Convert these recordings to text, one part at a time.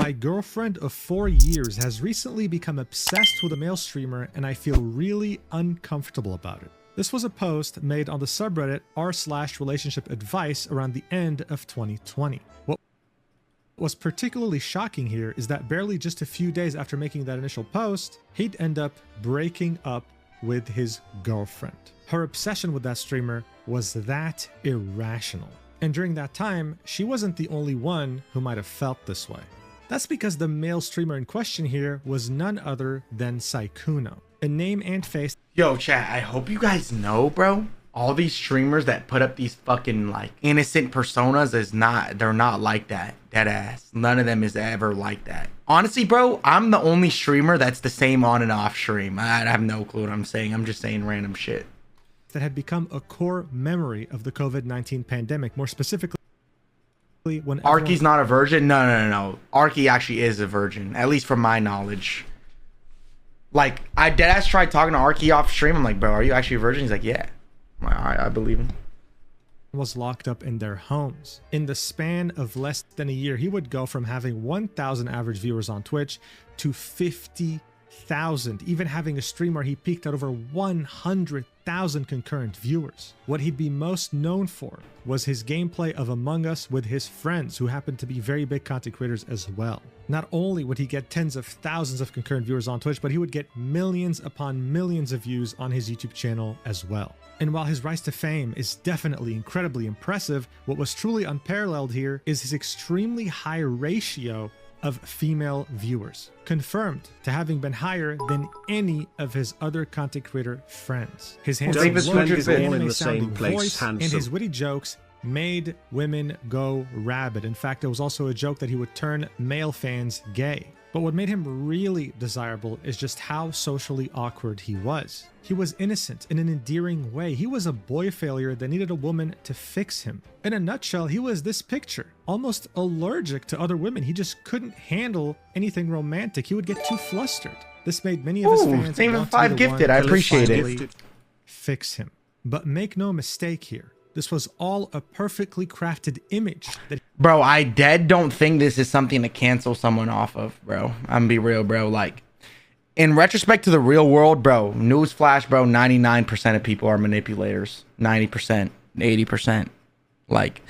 My girlfriend of 4 years has recently become obsessed with a male streamer and I feel really uncomfortable about it. This was a post made on the subreddit r/relationship advice around the end of 2020. What was particularly shocking here is that barely just a few days after making that initial post, he'd end up breaking up with his girlfriend. Her obsession with that streamer was that irrational. And during that time, she wasn't the only one who might have felt this way. That's because the male streamer in question here was none other than Sykkuno, a name and face. Yo, chat, I hope you guys know, bro. All these streamers that put up these fucking like innocent personas they're not like that. Dead ass. None of them is ever like that. Honestly, bro, I'm the only streamer that's the same on and off stream. I have no clue what I'm saying. I'm just saying random shit. That had become a core memory of the COVID-19 pandemic, more specifically when Arky's not a virgin. No. Arky actually is a virgin, at least from my knowledge. Like, I deadass tried talking to Arky off stream. I'm like, bro, are you actually a virgin? He's like, yeah. I'm like, all right, I believe him. Was locked up in their homes. In the span of less than a year, he would go from having 1,000 average viewers on Twitch to 50,000, even having a stream where he peaked at over 100,000 concurrent viewers. What he'd be most known for was his gameplay of Among Us with his friends, who happened to be very big content creators as well. Not only would he get tens of thousands of concurrent viewers on Twitch, but he would get millions upon millions of views on his YouTube channel as well. And while his rise to fame is definitely incredibly impressive, what was truly unparalleled here is his extremely high ratio of female viewers, confirmed to having been higher than any of his other content creator friends. His handsome look, his anime-sounding voice, and his witty jokes made women go rabid. In fact, there was also a joke that he would turn male fans gay. But what made him really desirable is just how socially awkward he was. He was innocent in an endearing way. He was a boy failure that needed a woman to fix him. In a nutshell, he was this picture, almost allergic to other women. He just couldn't handle anything romantic. He would get too flustered. This made many of his fans want to be the one I appreciate it. Fix him. But make no mistake here. This was all a perfectly crafted image that— Bro, I don't think this is something to cancel someone off of, bro. I'm gonna be real, bro. Like, in retrospect to the real world, bro, newsflash, bro, 99% of people are manipulators. 90%, 80%. Like,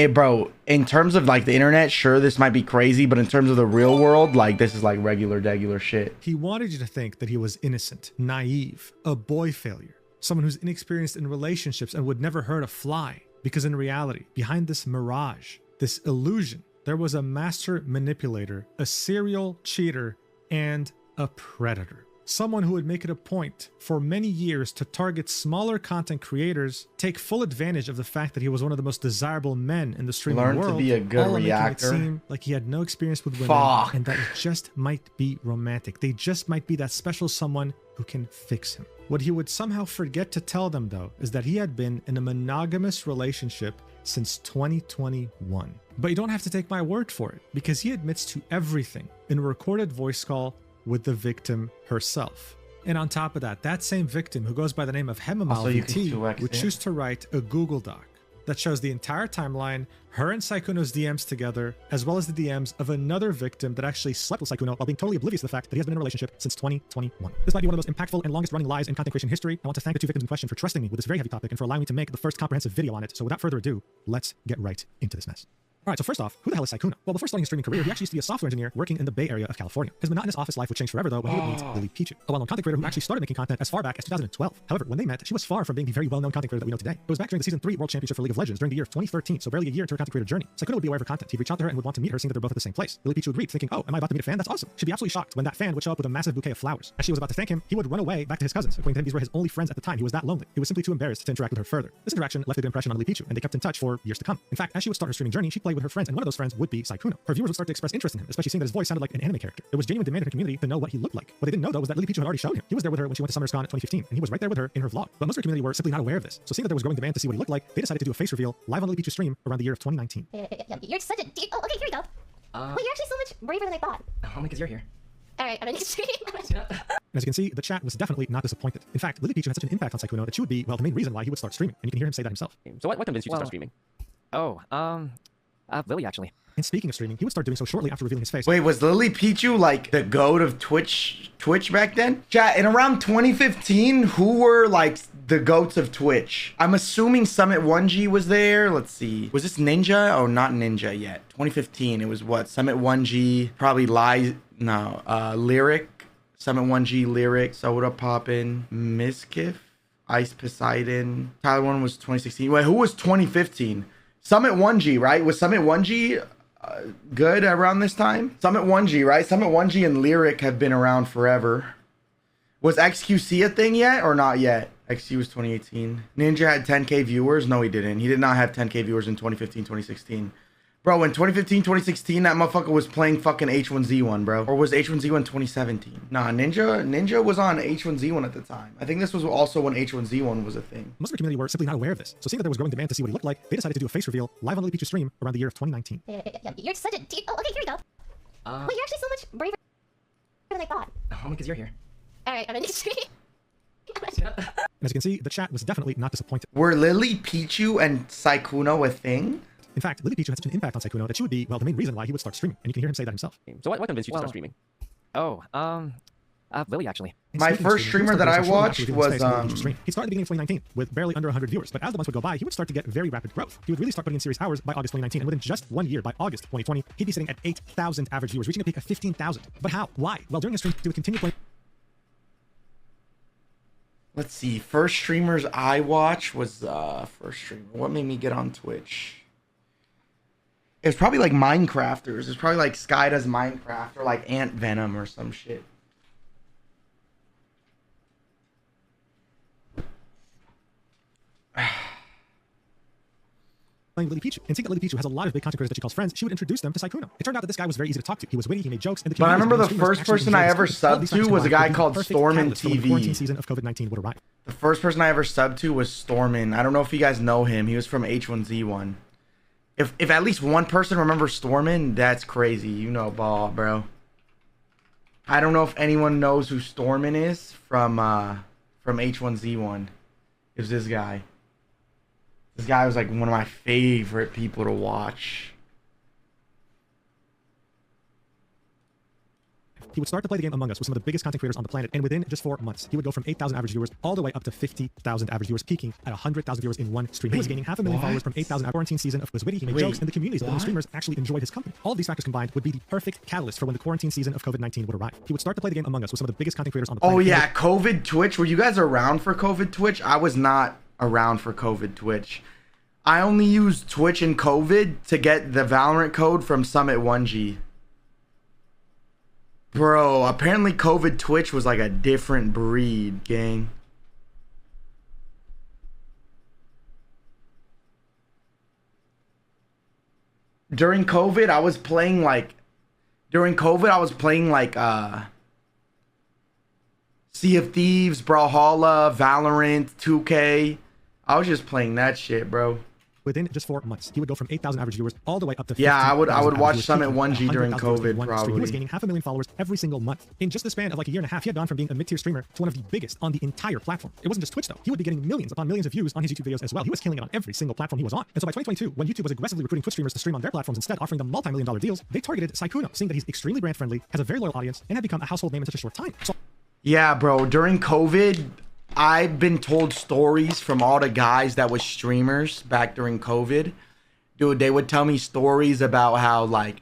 bro, in terms of like the internet, sure, this might be crazy, but in terms of the real world, like, this is like regular shit. He wanted you to think that he was innocent, naive, a boy failure, someone who's inexperienced in relationships and would never hurt a fly. Because in reality, behind this mirage, this illusion, there was a master manipulator, a serial cheater, and a predator. Someone who would make it a point for many years to target smaller content creators, take full advantage of the fact that he was one of the most desirable men in the streaming world, to be a good all reactor. making it seem like he had no experience with women, and that it just might be romantic. They just might be that special someone who can fix him. What he would somehow forget to tell them, though, is that he had been in a monogamous relationship since 2021. But you don't have to take my word for it, because he admits to everything in a recorded voice call with the victim herself. And on top of that, that same victim, who goes by the name of Hemamal VT, would choose to write a Google Doc that shows the entire timeline, her and Sykkuno's DMs together, as well as the DMs of another victim that actually slept with Sykkuno while being totally oblivious to the fact that he has been in a relationship since 2021. This might be one of the most impactful and longest running lies in content creation history. I want to thank the two victims in question for trusting me with this very heavy topic and for allowing me to make the first comprehensive video on it. So without further ado, let's get right into this mess. All right, so first off, who the hell is Sykkuno? Well, before starting his streaming career, he actually used to be a software engineer working in the Bay Area of California. His monotonous office life would change forever, though, when he would meet Lily Pichu, a well-known content creator who actually started making content as far back as 2012. However, when they met, she was far from being the very well-known content creator that we know today. It was back during the Season 3 World Championship for League of Legends during the year of 2013, so barely a year into her content creator journey. Sykkuno would be aware of her content. He'd reach out to her and would want to meet her, seeing that they're both at the same place. Lily Pichu agreed, thinking, oh, am I about to meet a fan? That's awesome. She'd be absolutely shocked when that fan would show up with a massive bouquet of flowers. As she was about to thank him, he would run away back to his cousins. According to him, these were his only friends at the time. He was that lonely. He was simply too embarrassed to interact with her further. This interaction left a good impression on Lily Pichu, and they kept in touch for years to come. In fact, as she would start her streaming journey, she'd play with her friends, and one of those friends would be Sykkuno. Her viewers would start to express interest in him, especially seeing that his voice sounded like an anime character. There was genuine demand in her community to know what he looked like. What they didn't know, though, was that Lily Pichu had already shown him. He was there with her when she went to SummerScon 2015, and he was right there with her in her vlog. But most of her community were simply not aware of this. So seeing that there was growing demand to see what he looked like, they decided to do a face reveal live on Lily Pichu's stream around the year of 2019. You're such a dude. Oh, okay, here we go. Wait, you're actually so much braver than I thought. Only because you're here. Alright, I'm gonna stream. As you can see, the chat was definitely not disappointed. In fact, Lily Pichu had such an impact on Sykkuno that she would be, well, the main reason why he would start streaming. And you can hear him say that himself. So what convinced you to start streaming? Oh, Lily, actually. And speaking of streaming, he would start doing so shortly after revealing his face. Wait, was Lily Pichu like the goat of Twitch back then? Chat, in around 2015, who were like the goats of Twitch? I'm assuming Summit 1G was there. Let's see. Was this Ninja? Oh, not Ninja yet. 2015. It was what? Summit 1G, probably Lyric. Summit 1G, Lyric, Soda Poppin', Miskiff, Ice Poseidon. Tyler 1 was 2016. Wait, who was 2015? Summit 1G, right? Was Summit 1G good around this time? Summit 1G, right? Summit 1G and Lyric have been around forever. Was XQC a thing yet or not yet? XQ was 2018. Ninja had 10K viewers? No, he didn't. He did not have 10K viewers in 2015, 2016. Bro, in 2015, 2016, that motherfucker was playing fucking H1Z1, bro. Or was H1Z1 2017? Nah, Ninja was on H1Z1 at the time. I think this was also when H1Z1 was a thing. Most of the community were simply not aware of this. So seeing that there was growing demand to see what he looked like, they decided to do a face reveal live on Lily Peach's stream around the year of 2019. Yeah, you're such a... Oh, okay, here we go. Wait, you're actually so much braver than I thought. Only because you're here. Alright, I'm in the stream. And as you can see, the chat was definitely not disappointed. Were Lily Pichu and Sykkuno a thing? In fact, Lily Peach had such an impact on Sykkuno that she would be, well, the main reason why he would start streaming. And you can hear him say that himself. So what convinced you to start streaming? Oh, Lily, actually. My first streamer that I watched was, he started at the beginning of 2019 with barely under 100 viewers. But as the months would go by, he would start to get very rapid growth. He would really start putting in serious hours by August 2019. And within just 1 year, by August 2020, he'd be sitting at 8,000 average viewers, reaching a peak of 15,000. But how? Why? Well, during his stream, he would continue playing. Let's see. First streamers I watched was first streamer. What made me get on Twitch? It was probably like Minecrafters. It was probably like Sky Does Minecraft or like Ant Venom or some shit. Playing Lily Peach, and seeing that Lily Peach has a lot of big content creators that she calls friends, she would introduce them to Sykkuno. It turned out that this guy was very easy to talk to. He was witty, he made jokes, and the But I remember the streamers first person I ever subbed to was a guy called Stormin The quarantine TV. season of COVID-19 would arrive. The first person I ever subbed to was Stormin. I don't know if you guys know him. He was from H1Z1. If at least one person remembers Stormin, that's crazy. You know ball, bro. I don't know if anyone knows who Stormin is from H1Z1. It was this guy. This guy was like one of my favorite people to watch. He would start to play the game Among Us with some of the biggest content creators on the planet, and within just 4 months, he would go from 8,000 average viewers all the way up to 50,000 average viewers, peaking at 100,000 viewers in one stream. He was gaining 500,000 followers from 8,000 quarantine season of was witty, he made jokes, and the communities of the streamers actually enjoyed his company. All of these factors combined would be the perfect catalyst for when the quarantine season of COVID-19 would arrive. He would start to play the game Among Us with some of the biggest content creators on the planet. Oh yeah, COVID Twitch. Were you guys around for COVID Twitch? I was not around for COVID Twitch. I only used Twitch in COVID to get the Valorant code from Summit 1G. Bro, apparently COVID Twitch was like a different breed, gang. During COVID, I was playing like Sea of Thieves, Brawlhalla, Valorant, 2K. I was just playing that shit, bro. Within just 4 months, he would go from 8,000 average viewers all the way up to 50,000. Yeah, I would watch viewers, Summit peaking 1G during 100,000 viewers in COVID, one probably. stream. He was gaining 500,000 followers every single month. In just the span of like a year and a half, he had gone from being a mid-tier streamer to one of the biggest on the entire platform. It wasn't just Twitch though. He would be getting millions upon millions of views on his YouTube videos as well. He was killing it on every single platform he was on. And so by 2022, when YouTube was aggressively recruiting Twitch streamers to stream on their platforms instead, offering them multi-million-dollar deals, they targeted Sykkuno, seeing that he's extremely brand friendly, has a very loyal audience, and had become a household name in such a short time. So yeah, bro, during COVID, I've been told stories from all the guys that was streamers back during COVID. Dude, they would tell me stories about how like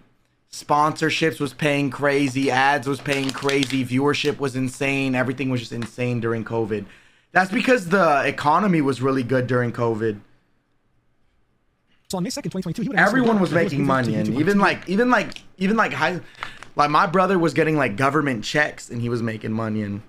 sponsorships was paying crazy, ads was paying crazy, viewership was insane, everything was just insane during COVID. That's because the economy was really good during COVID. So on May 2nd, 2022, he would everyone was making money, and even my brother was getting like government checks and he was making money, and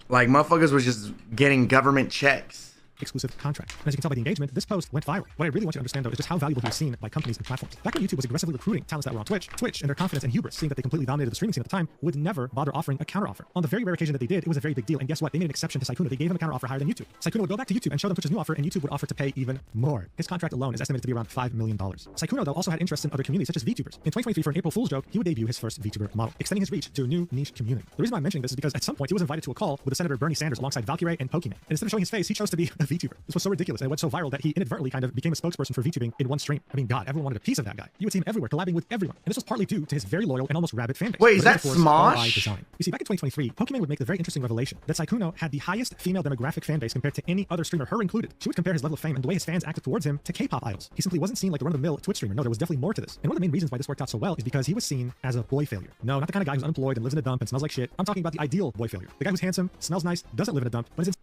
like motherfuckers was just getting government checks. Exclusive contract. And as you can tell by the engagement, this post went viral. What I really want you to understand though is just how valuable he was seen by companies and platforms. Back when YouTube was aggressively recruiting talents that were on Twitch and their confidence and hubris, seeing that they completely dominated the streaming scene at the time, would never bother offering a counteroffer. On the very rare occasion that they did, it was a very big deal. And guess what? They made an exception to Sykkuno. They gave him a counteroffer higher than YouTube. Sykkuno would go back to YouTube and show them Twitch's new offer, and YouTube would offer to pay even more. His contract alone is estimated to be around $5 million. Sykkuno though also had interests in other communities such as VTubers. In 2023, for an April Fool's joke, he would debut his first VTuber model, extending his reach to a new niche community. The reason why I'm mentioning this is because at some point he was invited to a call with Senator Bernie Sanders alongside Valkyrie and Pokemon. And instead of showing his face, he chose to be a VTuber. This was so ridiculous, and it went so viral that he inadvertently kind of became a spokesperson for VTubing in one stream. I mean, God, everyone wanted a piece of that guy. You would see him everywhere, collabing with everyone. And this was partly due to his very loyal and almost rabid fanbase. Wait, is But it that was, of course, all by Smosh? design. You see, back in 2023, Pokemon would make the very interesting revelation that Sykkuno had the highest female demographic fanbase compared to any other streamer, her included. She would compare his level of fame and the way his fans acted towards him to K-pop idols. He simply wasn't seen like the run-of-the-mill Twitch streamer. No, there was definitely more to this. And one of the main reasons why this worked out so well is because he was seen as a boy failure. No, not the kind of guy who's unemployed and lives in a dump and smells like shit. I'm talking about the ideal boy failure. The guy who's handsome, smells nice, doesn't live in a dump, but is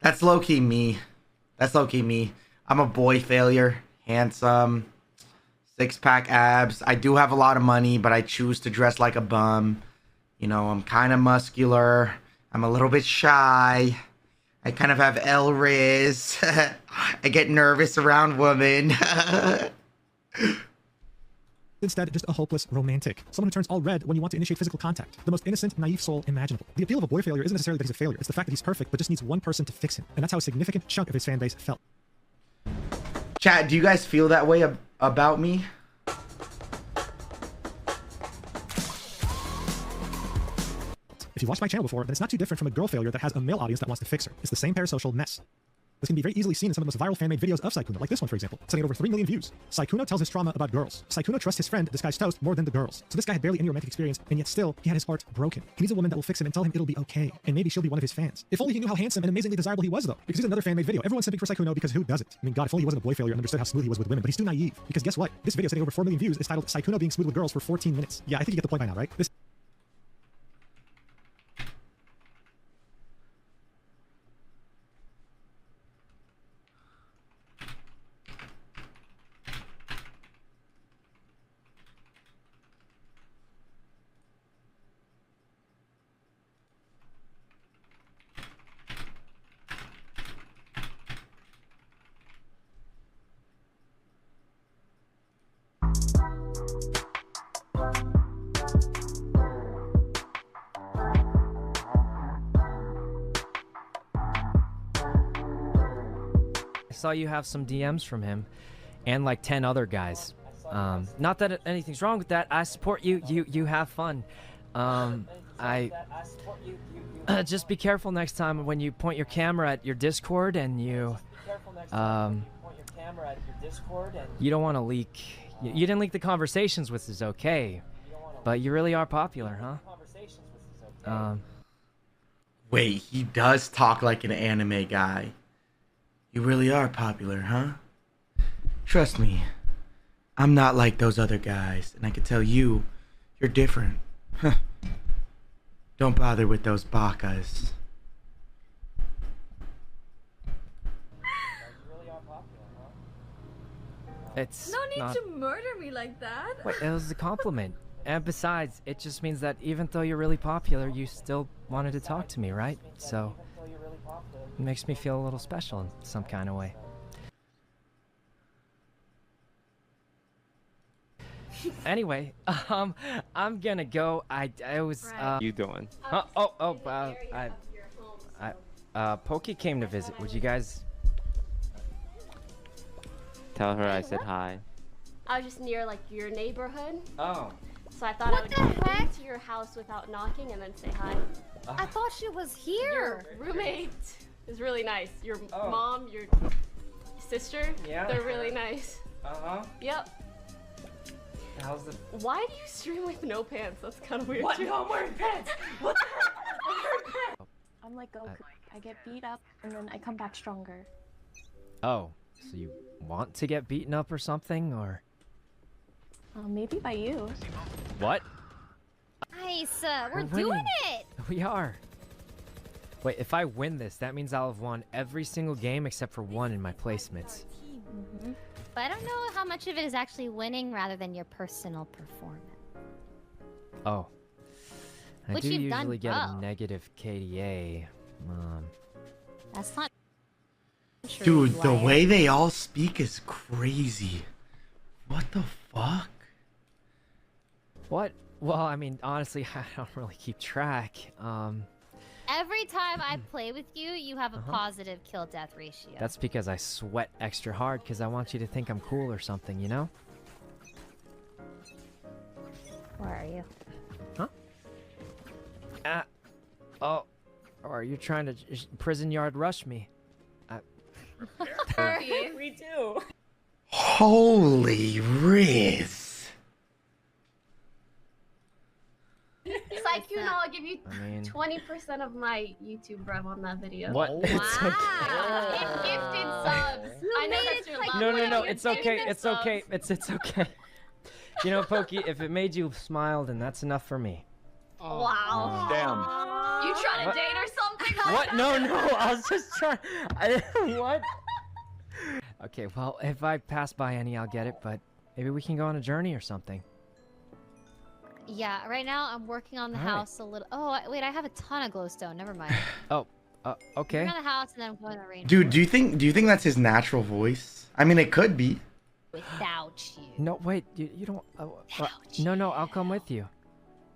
That's low-key me. That's low-key me. I'm a boy failure. Handsome. Six-pack abs. I do have a lot of money, but I choose to dress like a bum. You know, I'm kind of muscular. I'm a little bit shy. I kind of have L-Riz. I get nervous around women. instead just a hopeless romantic. Someone who turns all red when you want to initiate physical contact. The most innocent, naive soul imaginable. The appeal of a boy failure isn't necessarily that he's a failure. It's the fact that he's perfect, but just needs one person to fix him. And that's how a significant chunk of his fan base felt. Chat, do you guys feel that way about me? If you've watched my channel before, then it's not too different from a girl failure that has a male audience that wants to fix her. It's the same parasocial mess. This can be very easily seen in some of the most viral fan-made videos of Sykkuno, like this one, for example, setting over 3 million views. Sykkuno tells his trauma about girls. Sykkuno trusts his friend, disguised toast, more than the girls. So this guy had barely any romantic experience, and yet still, he had his heart broken. He needs a woman that will fix him and tell him it'll be okay, and maybe she'll be one of his fans. If only he knew how handsome and amazingly desirable he was, though. Because he's another fan-made video. Everyone's simping for Sykkuno because who doesn't? I mean, God, if only he wasn't a boy failure and understood how smooth he was with women, but he's too naive. Because guess what? This video setting over 4 million views is titled Sykkuno being smooth with girls for 14 minutes. Yeah, I think you get the point by now, right? This I saw you have some DMs from him and like 10 other guys. Not that anything's wrong with that. I support you. You have fun. Just be careful next time when you point your camera at your Discord and you you don't want to leak. You didn't leak the conversations, which is okay, but you really are popular, huh? Wait, he does talk like an anime guy. You really are popular, huh? Trust me, I'm not like those other guys, and I can tell you, you're different. Huh. Don't bother with those bakas. It's no need not... to murder me like that. Wait, it was a compliment. And besides, it just means that even though you're really popular, you still wanted to talk to me, right? So it makes me feel a little special in some kind of way. Anyway, I'm gonna go. I was You doing? Pokey came to visit. Would you guys? Tell her I said hi. I was just near like your neighborhood, Oh. so I thought I would get into your house without knocking and then say hi. I thought she was here. Your roommate is really nice. Your mom, your sister, Yeah. they're really nice. Uh-huh. Yep. How's the... Why do you stream with no pants? That's kind of weird. What? too. No, I'm wearing pants! What the heck? I'm wearing pants! I'm like Goku. I get beat up and then I come back stronger. Oh, so you want to get beaten up or something, or... Maybe by you. What? Nice. We're We're doing winning. it. We are. Wait, if I win this, that means I'll have won every single game except for one in my placements. But I don't know how much of it is actually winning rather than your personal performance. Oh. I Which do you've done usually get well. a negative KDA. That's not true. Dude, the way they all speak is crazy. What the fuck? What? Well, I mean, honestly, I don't really keep track. Every time I play with you, you have a positive kill-death ratio. That's because I sweat extra hard because I want you to think I'm cool or something, you know? Where are you? Huh? Oh. Or are you trying to prison yard rush me? Me too. Holy Riz. Sykkuno, I'll give you I mean, 20% of my YouTube rev on that video. what? Wow. In gifted subs. I know that's your love. No, it's okay. It's okay. It's okay. You know, Pokey, if it made you smile, then that's enough for me. Wow. Damn. You trying to What? date or something? What? No, I was just trying. What? Okay, well, if I pass by any, I'll get it, but maybe we can go on a journey or something. Yeah, right now I'm working on the All right. house a little. Oh, wait, I have a ton of glowstone. Never mind. Okay. I'm on the house and then I'm going to the rain. Dude, do you think that's his natural voice? I mean, it could be. Without you. No, wait, you don't. No, I'll come with you.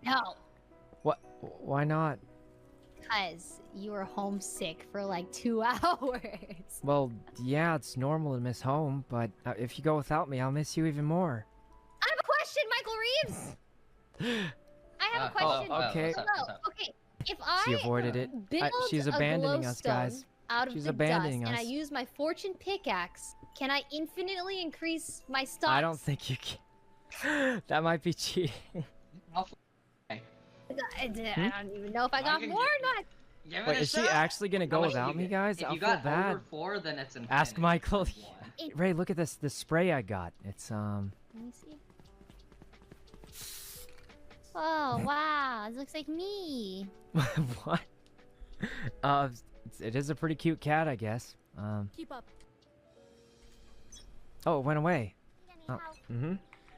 No. What? Why not? Because you were homesick for like 2 hours. Well, yeah, it's normal to miss home, but if you go without me, I'll miss you even more. I have a question, Michael Reeves. I have a question. okay. Hello. Okay. If I She avoided it. build She's a abandoning us, glowstone guys. out of She's the abandoning dust, and I us. use my fortune pickaxe, can I infinitely increase my stocks? I don't think you can. That might be cheating. I don't even know if I got more or not. Give Wait, it a is she shot. actually gonna go How much without did me, you guys? If I'll you feel got bad. over 4, then it's infinite. Ask Michael. It- Ray, look at this spray I got. It's Let me see. Oh wow, it looks like me. what? It is a pretty cute cat, I guess. Keep up. Oh, it went away. Oh, mm-hmm.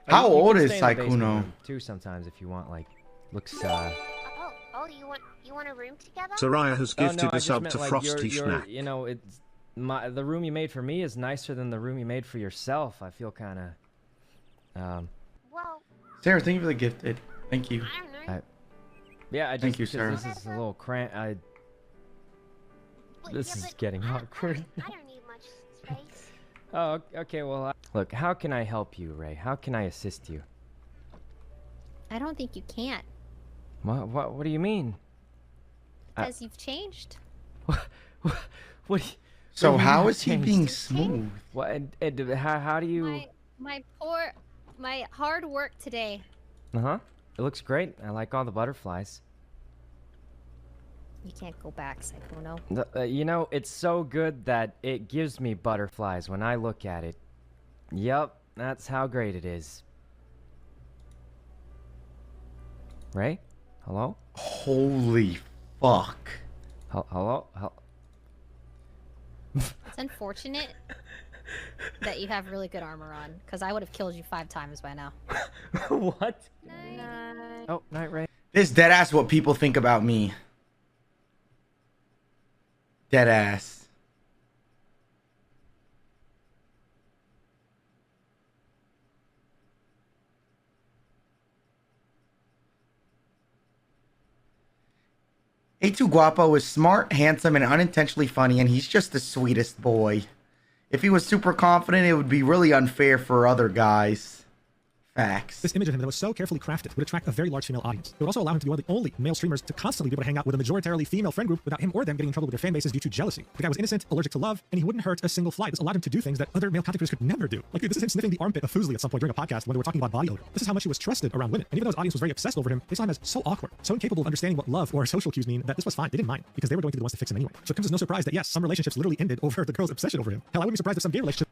How You old can is stay in the basement Sykkuno? room, too, sometimes if you want. Like, looks. Oh, you want a room together? Soraya has Oh, gifted no, I a just sub meant, to like, Frosty your, Snack. you know, it's the room you made for me is nicer than the room you made for yourself. I feel kind of. Well, Sarah, thank you for the gifted. Thank you. I don't know. Yeah, I just Thank you, because Sarah. this is a little This is getting awkward. I don't need much space. Oh, okay. Well, look, how can I help you, Ray? How can I assist you? I don't think you can, What do you mean? because you've changed. What? So do you how mean is he changed? being smooth? What? And how do you? My hard work today. Uh-huh. It looks great. I like all the butterflies. You can't go back, Sykkuno. You know, it's so good that it gives me butterflies when I look at it. Yup, that's how great it is. Ray? Hello? Holy fuck. Hello? It's unfortunate that you have really good armor on, because I would have killed you 5 times by now. What? Night. Oh, night, Ray. This deadass what people think about me. Deadass. A2 Guapo is smart, handsome, and unintentionally funny, and he's just the sweetest boy. If he was super confident, it would be really unfair for other guys. Facts. This image of him that was so carefully crafted would attract a very large female audience. It would also allow him to be one of the only male streamers to constantly be able to hang out with a majoritarily female friend group without him or them getting in trouble with their fan bases due to jealousy. The guy was innocent, allergic to love, and he wouldn't hurt a single fly. This allowed him to do things that other male content creators could never do. Like, this is him sniffing the armpit of Fuslie at some point during a podcast when they were talking about body odor. This is how much he was trusted around women. And even though his audience was very obsessed over him, they saw him as so awkward, so incapable of understanding what love or social cues mean that this was fine. They didn't mind because they were going to be the ones to fix him anyway. So it comes as no surprise that yes, some relationships literally ended over the girl's obsession over him. Hell, I wouldn't be surprised if some gay relationships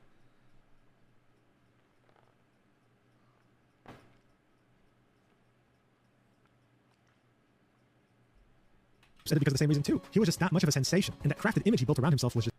ended because of the same reason too. He was just not much of a sensation, and that crafted image he built around himself was just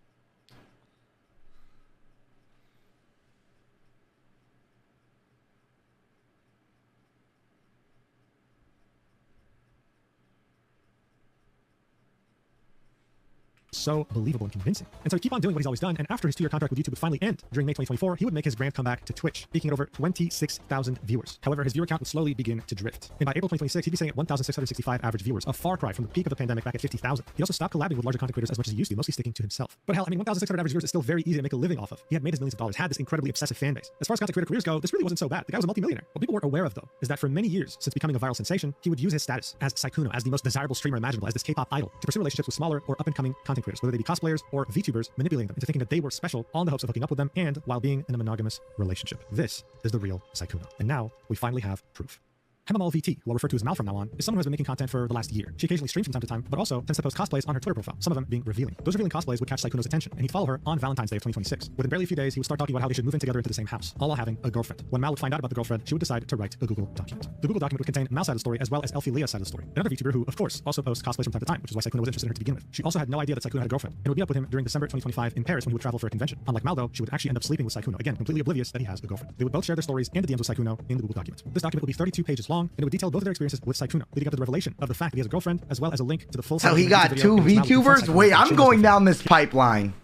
so believable and convincing. And so he'd keep on doing what he's always done, and after his 2-year contract with YouTube would finally end during May 2024, he would make his grand comeback to Twitch, peaking at over 26,000 viewers. However, his viewer count would slowly begin to drift. And by April 2026, he'd be sitting at 1,665 average viewers, a far cry from the peak of the pandemic back at 50,000. He also stopped collabing with larger content creators as much as he used to, mostly sticking to himself. But hell, I mean, 1,600 average viewers is still very easy to make a living off of. He had made his millions of dollars, had this incredibly obsessive fan base. As far as content creator careers go, this really wasn't so bad. The guy was a multimillionaire. What people weren't aware of, though, is that for many years, since becoming a viral sensation, he would use his status as Sykkuno, as the most desirable streamer imaginable, as this K-pop idol, to pursue relationships with smaller or up-and-coming content creators, whether they be cosplayers or VTubers, manipulating them into thinking that they were special, all in the hopes of hooking up with them and while being in a monogamous relationship. This is the real Sykkuno. And now we finally have proof. HemMLVT, who I'll refer to as Mal from now on, is someone who has been making content for the last year. She occasionally streams from time to time, but also tends to post cosplays on her Twitter profile, some of them being revealing. Those revealing cosplays would catch Sykkuno's attention, and he'd follow her on Valentine's Day of 2026. Within barely a few days, he would start talking about how they should move in together into the same house, all while having a girlfriend. When Mal would find out about the girlfriend, she would decide to write a Google document. The Google document would contain Mal's side of the story as well as Elfie Leah's side of the story, another VTuber who, of course, also posts cosplays from time to time, which is why Sykkuno was interested in her to begin with. She also had no idea that Sykkuno had a girlfriend, and would meet up with him during December 2025 in Paris when he would travel for a convention. Unlike Mal, though, she would actually end up sleeping with Sykkuno, again, completely oblivious that he has a girlfriend. They would both share their stories and the DMs with Sykkuno in the Google document. This document would be 32 pages long, and it would detail both of their experiences with Sykkuno, leading up to the revelation of the fact that he has a girlfriend, as well as a link to the full. So he got 2 VTubers? Wait, I'm going down this pipeline.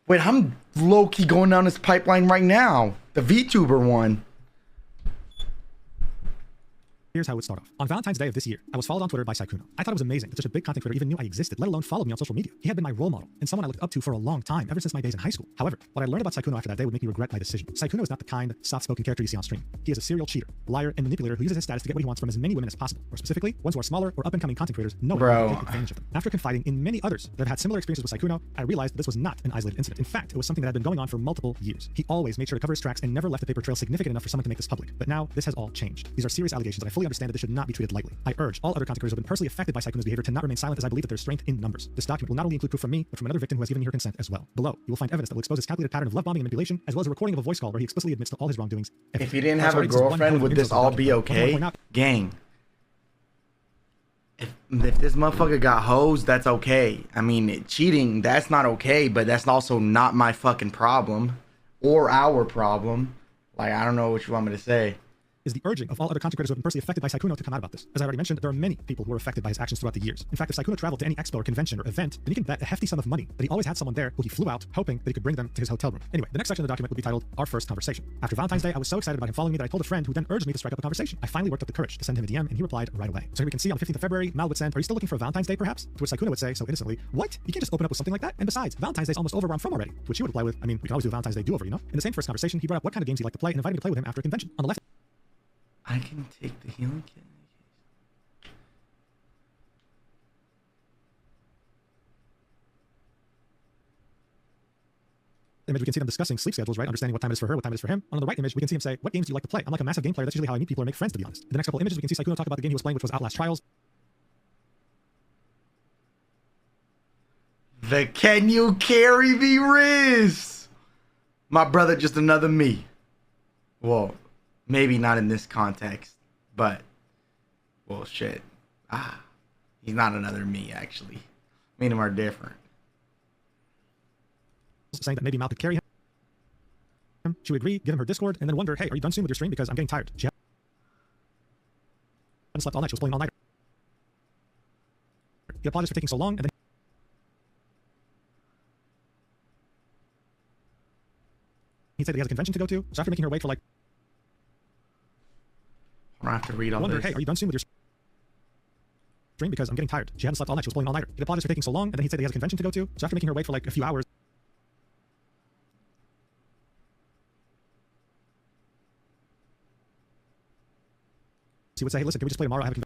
Wait, I'm low-key going down this pipeline right now. The VTuber one. Here's how it would start off. On Valentine's Day of this year, I was followed on Twitter by Sykkuno. I thought it was amazing that such a big content creator even knew I existed, let alone followed me on social media. He had been my role model and someone I looked up to for a long time, ever since my days in high school. However, what I learned about Sykkuno after that day would make me regret my decision. Sykkuno is not the kind, soft-spoken character you see on stream. He is a serial cheater, liar, and manipulator who uses his status to get what he wants from as many women as possible, or specifically, ones who are smaller or up-and-coming content creators know how to take advantage of them. After confiding in many others that have had similar experiences with Sykkuno, I realized that this was not an isolated incident. In fact, it was something that had been going on for multiple years. He always made sure to cover his tracks and never left a paper trail significant enough for someone to make this public. But now, this has all changed. These are serious allegations, and I fully understand that this should not be treated lightly. I urge all other content creators who have been personally affected by Sykkuno's behavior to not remain silent, as I believe that there's strength in numbers. This document will not only include proof from me, but from another victim who has given me her consent as well. Below, you will find evidence that will expose his calculated pattern of love bombing and manipulation, as well as a recording of a voice call where he explicitly admits to all his wrongdoings. If he didn't have a girlfriend, would this all be okay? Gang. If this motherfucker got hoes, that's okay. I mean, cheating, that's not okay, but that's also not my fucking problem. Or our problem. Like, I don't know what you want me to say. Is the urging of all other content creators who have been personally affected by Sykkuno to come out about this. As I already mentioned, there are many people who were affected by his actions throughout the years. In fact, if Sykkuno traveled to any expo or convention or event, then you can bet a hefty sum of money that he always had someone there who he flew out, hoping that he could bring them to his hotel room. Anyway, the next section of the document would be titled Our First Conversation. After Valentine's Day, I was so excited about him following me that I told a friend who then urged me to strike up a conversation. I finally worked up the courage to send him a DM, and he replied right away. So here we can see on the 15th of February, Mal would send, "Are you still looking for a Valentine's Day perhaps?" To which Sykkuno would say so innocently, "What? You can't just open up with something like that? And besides, Valentine's Day's almost over where I'm from already." To which he would reply with, "I mean, we can always do a Valentine's Day do-over, you know?" In the same first conversation, he brought up what kind of games he liked to play and invited me to play with him after a convention. On the left I can take the healing kit. image, we can see them discussing sleep schedules, right? Understanding what time it is for her, what time it is for him. And on the right image, we can see him say, "What games do you like to play?" I'm like a massive game player. That's usually how I meet people or make friends, to be honest. In the next couple images, we can see Sykkuno talk about the game he was playing, which was Outlast Trials. The "Can you carry me" Riz? My brother, just another me. Well, maybe not in this context, but well, shit. He's not another me, actually. Me and him are different. Saying that maybe Mal could carry him. She would agree, give him her Discord, and then wonder, "Hey, are you done soon with your stream? Because I'm getting tired." She hadn't slept all night. She was playing all night. He apologized for taking so long, and then he said that he has a convention to go to. So after making her wait for like, I don't have to read all wonder, this. "Hey, are you done soon with your stream? Because I'm getting tired." She hadn't slept all night. She was playing all night. He apologized for taking so long, and then he said that he has a convention to go to. So after making her wait for like a few hours, he would say, "Hey, listen, can we just play tomorrow? I have a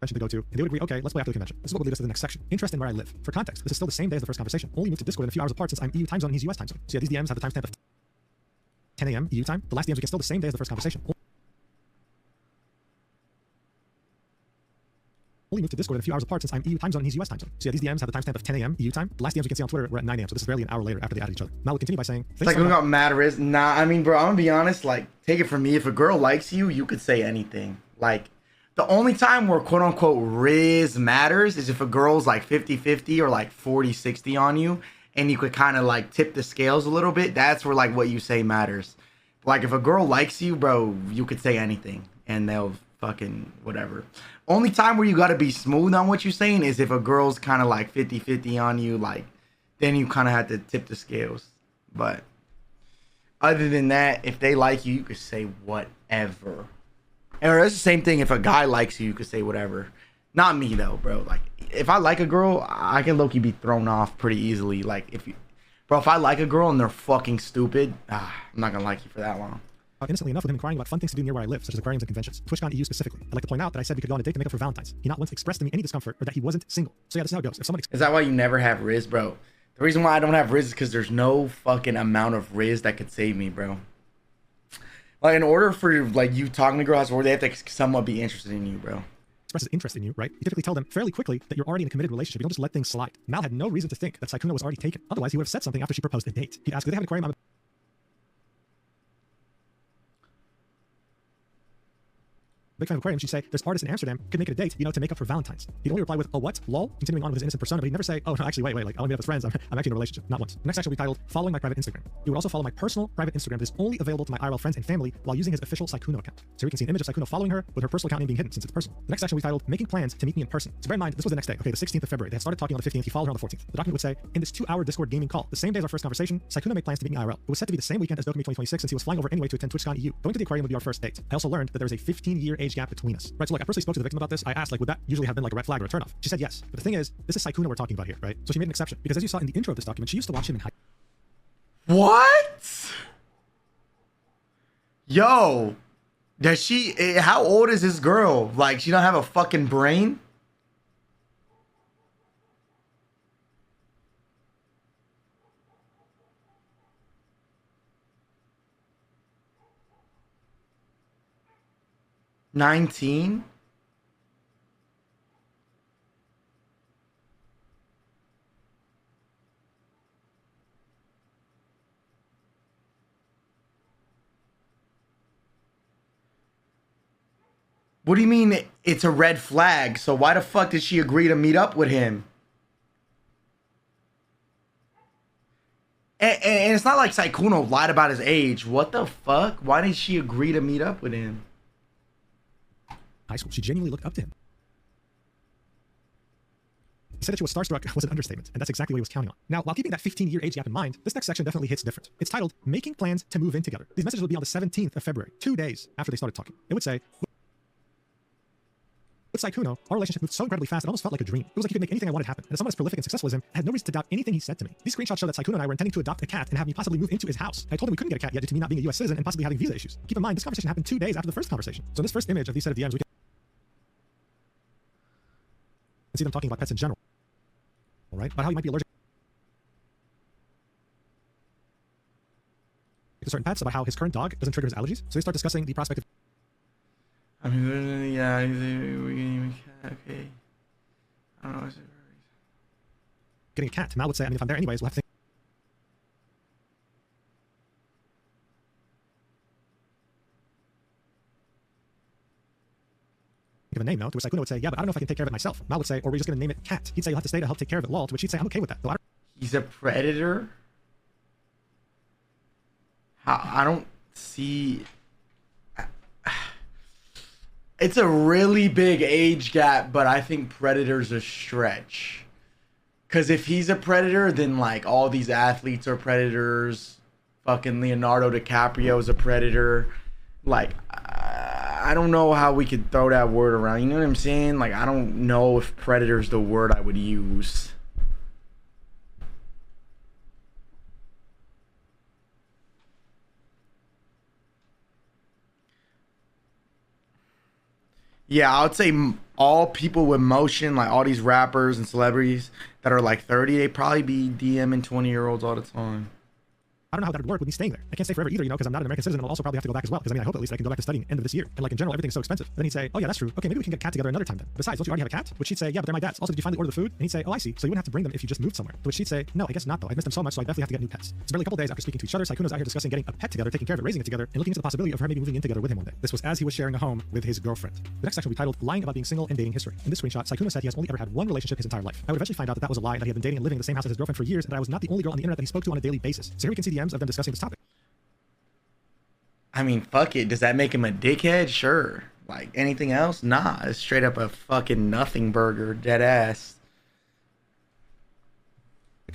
convention to go to." And they would agree, "Okay, let's play after the convention." This is what would lead us to the next section. Interest in where I live. For context, this is still the same day as the first conversation. Only moved to Discord in a few hours apart since I'm EU time zone and he's US time zone. So yeah, these DMs have the timestamp of 10 a.m. EU time. The last DMs we get still the same day as the first conversation. Only moved to Discord in a few hours apart since I'm EU time zone and he's US time zone. So yeah, these DMs have the timestamp of 10 a.m. EU time. The last DMs we can see on Twitter were at 9 a.m. So this is barely an hour later after they added each other. Mal would continue by saying, It's like, we got mad Riz. Nah, I mean, bro, I'm gonna be honest. Like, take it from me. If a girl likes you, you could say anything. Like, the only time where quote unquote Riz matters is if a girl's like 50-50 or like 40-60 on you, and you could kind of like tip the scales a little bit. That's where like what you say matters. Like if a girl likes you, bro, you could say anything and they'll fucking whatever. Only time where you gotta be smooth on what you're saying is if a girl's kind of like 50-50 on you, like then you kind of have to tip the scales. But other than that, if they like you, you could say whatever. Or it's the same thing if a guy likes you, you could say whatever. Not me though, bro. Like if I like a girl, I can low-key be thrown off pretty easily. Like if I like a girl and they're fucking stupid, I'm not gonna like you for that long. Innocently enough with him inquiring about fun things to do near where I live, such as aquariums and conventions. TwitchCon EU specifically. I'd like to point out that I said we could go on a date to make up for Valentine's. He not once expressed to me any discomfort or that he wasn't single. So yeah, this is how it goes. If someone Is that why you never have Riz, bro? The reason why I don't have Riz is because there's no fucking amount of Riz that could save me, bro. Like in order for like you talking to girls, or they have to somewhat be interested in you, bro. Expresses interest in you, right? You typically tell them fairly quickly that you're already in a committed relationship. You don't just let things slide. Mal had no reason to think that Sykkuno was already taken. Otherwise, he would have said something after she proposed a date. He'd ask, do they have an aquarium? Big fan of aquarium. She'd say, there's artists in Amsterdam, could make it a date, you know, to make up for Valentine's. He'd only reply with, oh, what? Lol? Continuing on with his innocent persona, but he'd never say, oh, no, actually, wait, like, I only meet up as friends. I'm actually in a relationship. Not once. The next section will be titled, following my private Instagram. He would also follow my personal private Instagram that is only available to my IRL friends and family while using his official Sykkuno account. So we can see an image of Sykkuno following her with her personal account name being hidden since it's personal. The next section will be titled, making plans to meet me in person. So bear in mind, this was the next day, okay, the 16th of February. They had started talking on the 15th, he followed her on the 14th. The document would say, in this 2-hour Discord gaming call, the same day as our first conversation, Sykkuno made plans to meet me IRL. It was set to be the same weekend as Dokumi 2026 since he was flying over anyway to attend TwitchCon EU. Going to the aquarium would be our first date. I also learned that there was a 15-year age gap between us. Right, so look, I personally spoke to the victim about this. I asked, like, would that usually have been like a red flag or a turnoff? She said yes. But the thing is, this is Sykkuno we're talking about here, right? So she made an exception because as you saw in the intro of this document, she used to watch him in high. What? Yo, does she? How old is this girl? Like, she don't have a fucking brain? $19? What do you mean it's a red flag? So why the fuck did she agree to meet up with him? And it's not like Sykkuno lied about his age. What the fuck? Why did she agree to meet up with him? High school. She genuinely looked up to him. He said that she was starstruck was an understatement, and that's exactly what he was counting on. Now, while keeping that 15-year age gap in mind, this next section definitely hits different. It's titled, Making Plans to Move In Together. These messages would be on the 17th of February, 2 days after they started talking. It would say, with Sykkuno, our relationship moved so incredibly fast it almost felt like a dream. It was like he could make anything I wanted happen. And as someone as prolific and successful as him, I had no reason to doubt anything he said to me. These screenshots show that Sykkuno and I were intending to adopt a cat and have me possibly move into his house. I told him we couldn't get a cat yet due to me not being a US citizen and possibly having visa issues. Keep in mind, this conversation happened 2 days after the first conversation. So in this first image of these set of DMs, we can see them talking about pets in general. Right? About how he might be allergic to certain pets, about how his current dog doesn't trigger his allergies. So they start discussing the prospect of I mean, yeah, we can even okay. I don't know. getting a cat. Mal would say, I mean, if I'm there anyways, we'll have to think of a name, though. To which Sykkuno would say, yeah, but I don't know if I can take care of it myself. Mal would say, or we're just going to name it Cat. He'd say, you'll have to stay to help take care of it, lol. To which he'd say, I'm okay with that. Though He's a predator? I don't see... It's a really big age gap, but I think Predator's a stretch. Because if he's a predator, then like all these athletes are predators. Fucking Leonardo DiCaprio is a predator. Like, I don't know how we could throw that word around. You know what I'm saying? Like, I don't know if predator's the word I would use. Yeah, I would say all people with motion, like all these rappers and celebrities that are like 30, they probably be DMing 20-year-olds all the time. I don't know how that would work with me staying there. I can't stay forever either, you know, because I'm not an American citizen and I'll also probably have to go back as well. Because I mean, I hope at least I can go back to studying end of this year. And like in general, everything's so expensive. Then he'd say, oh yeah, that's true. Okay, maybe we can get a cat together another time then. Besides, don't you already have a cat? Which she'd say, yeah, but they're my dad's. Also, did you finally order the food? And he'd say, oh, I see. So you wouldn't have to bring them if you just moved somewhere. To which she'd say, no, I guess not though. I've missed them so much, so I definitely have to get new pets. It's barely a couple days after speaking to each other, Sykkuno's out here discussing getting a pet together, taking care of it, raising it together, and looking into the possibility of her maybe moving in together with him one day. This was as he was sharing a home with his girlfriend. The next section will be titled, Lying About Being Single and Dating History. In this screenshot, Sykkuno said he has only ever had one relationship his entire life. I would eventually find out that that was a lie, and that he had been dating and living in the same house as his girlfriend for years, and that I was not the only girl on the internet that he spoke to on a daily basis. So here we can see DMs of them discussing this topic. I mean, fuck it. Does that make him a dickhead? Sure. Like anything else? Nah. It's straight up a fucking nothing burger. Dead ass.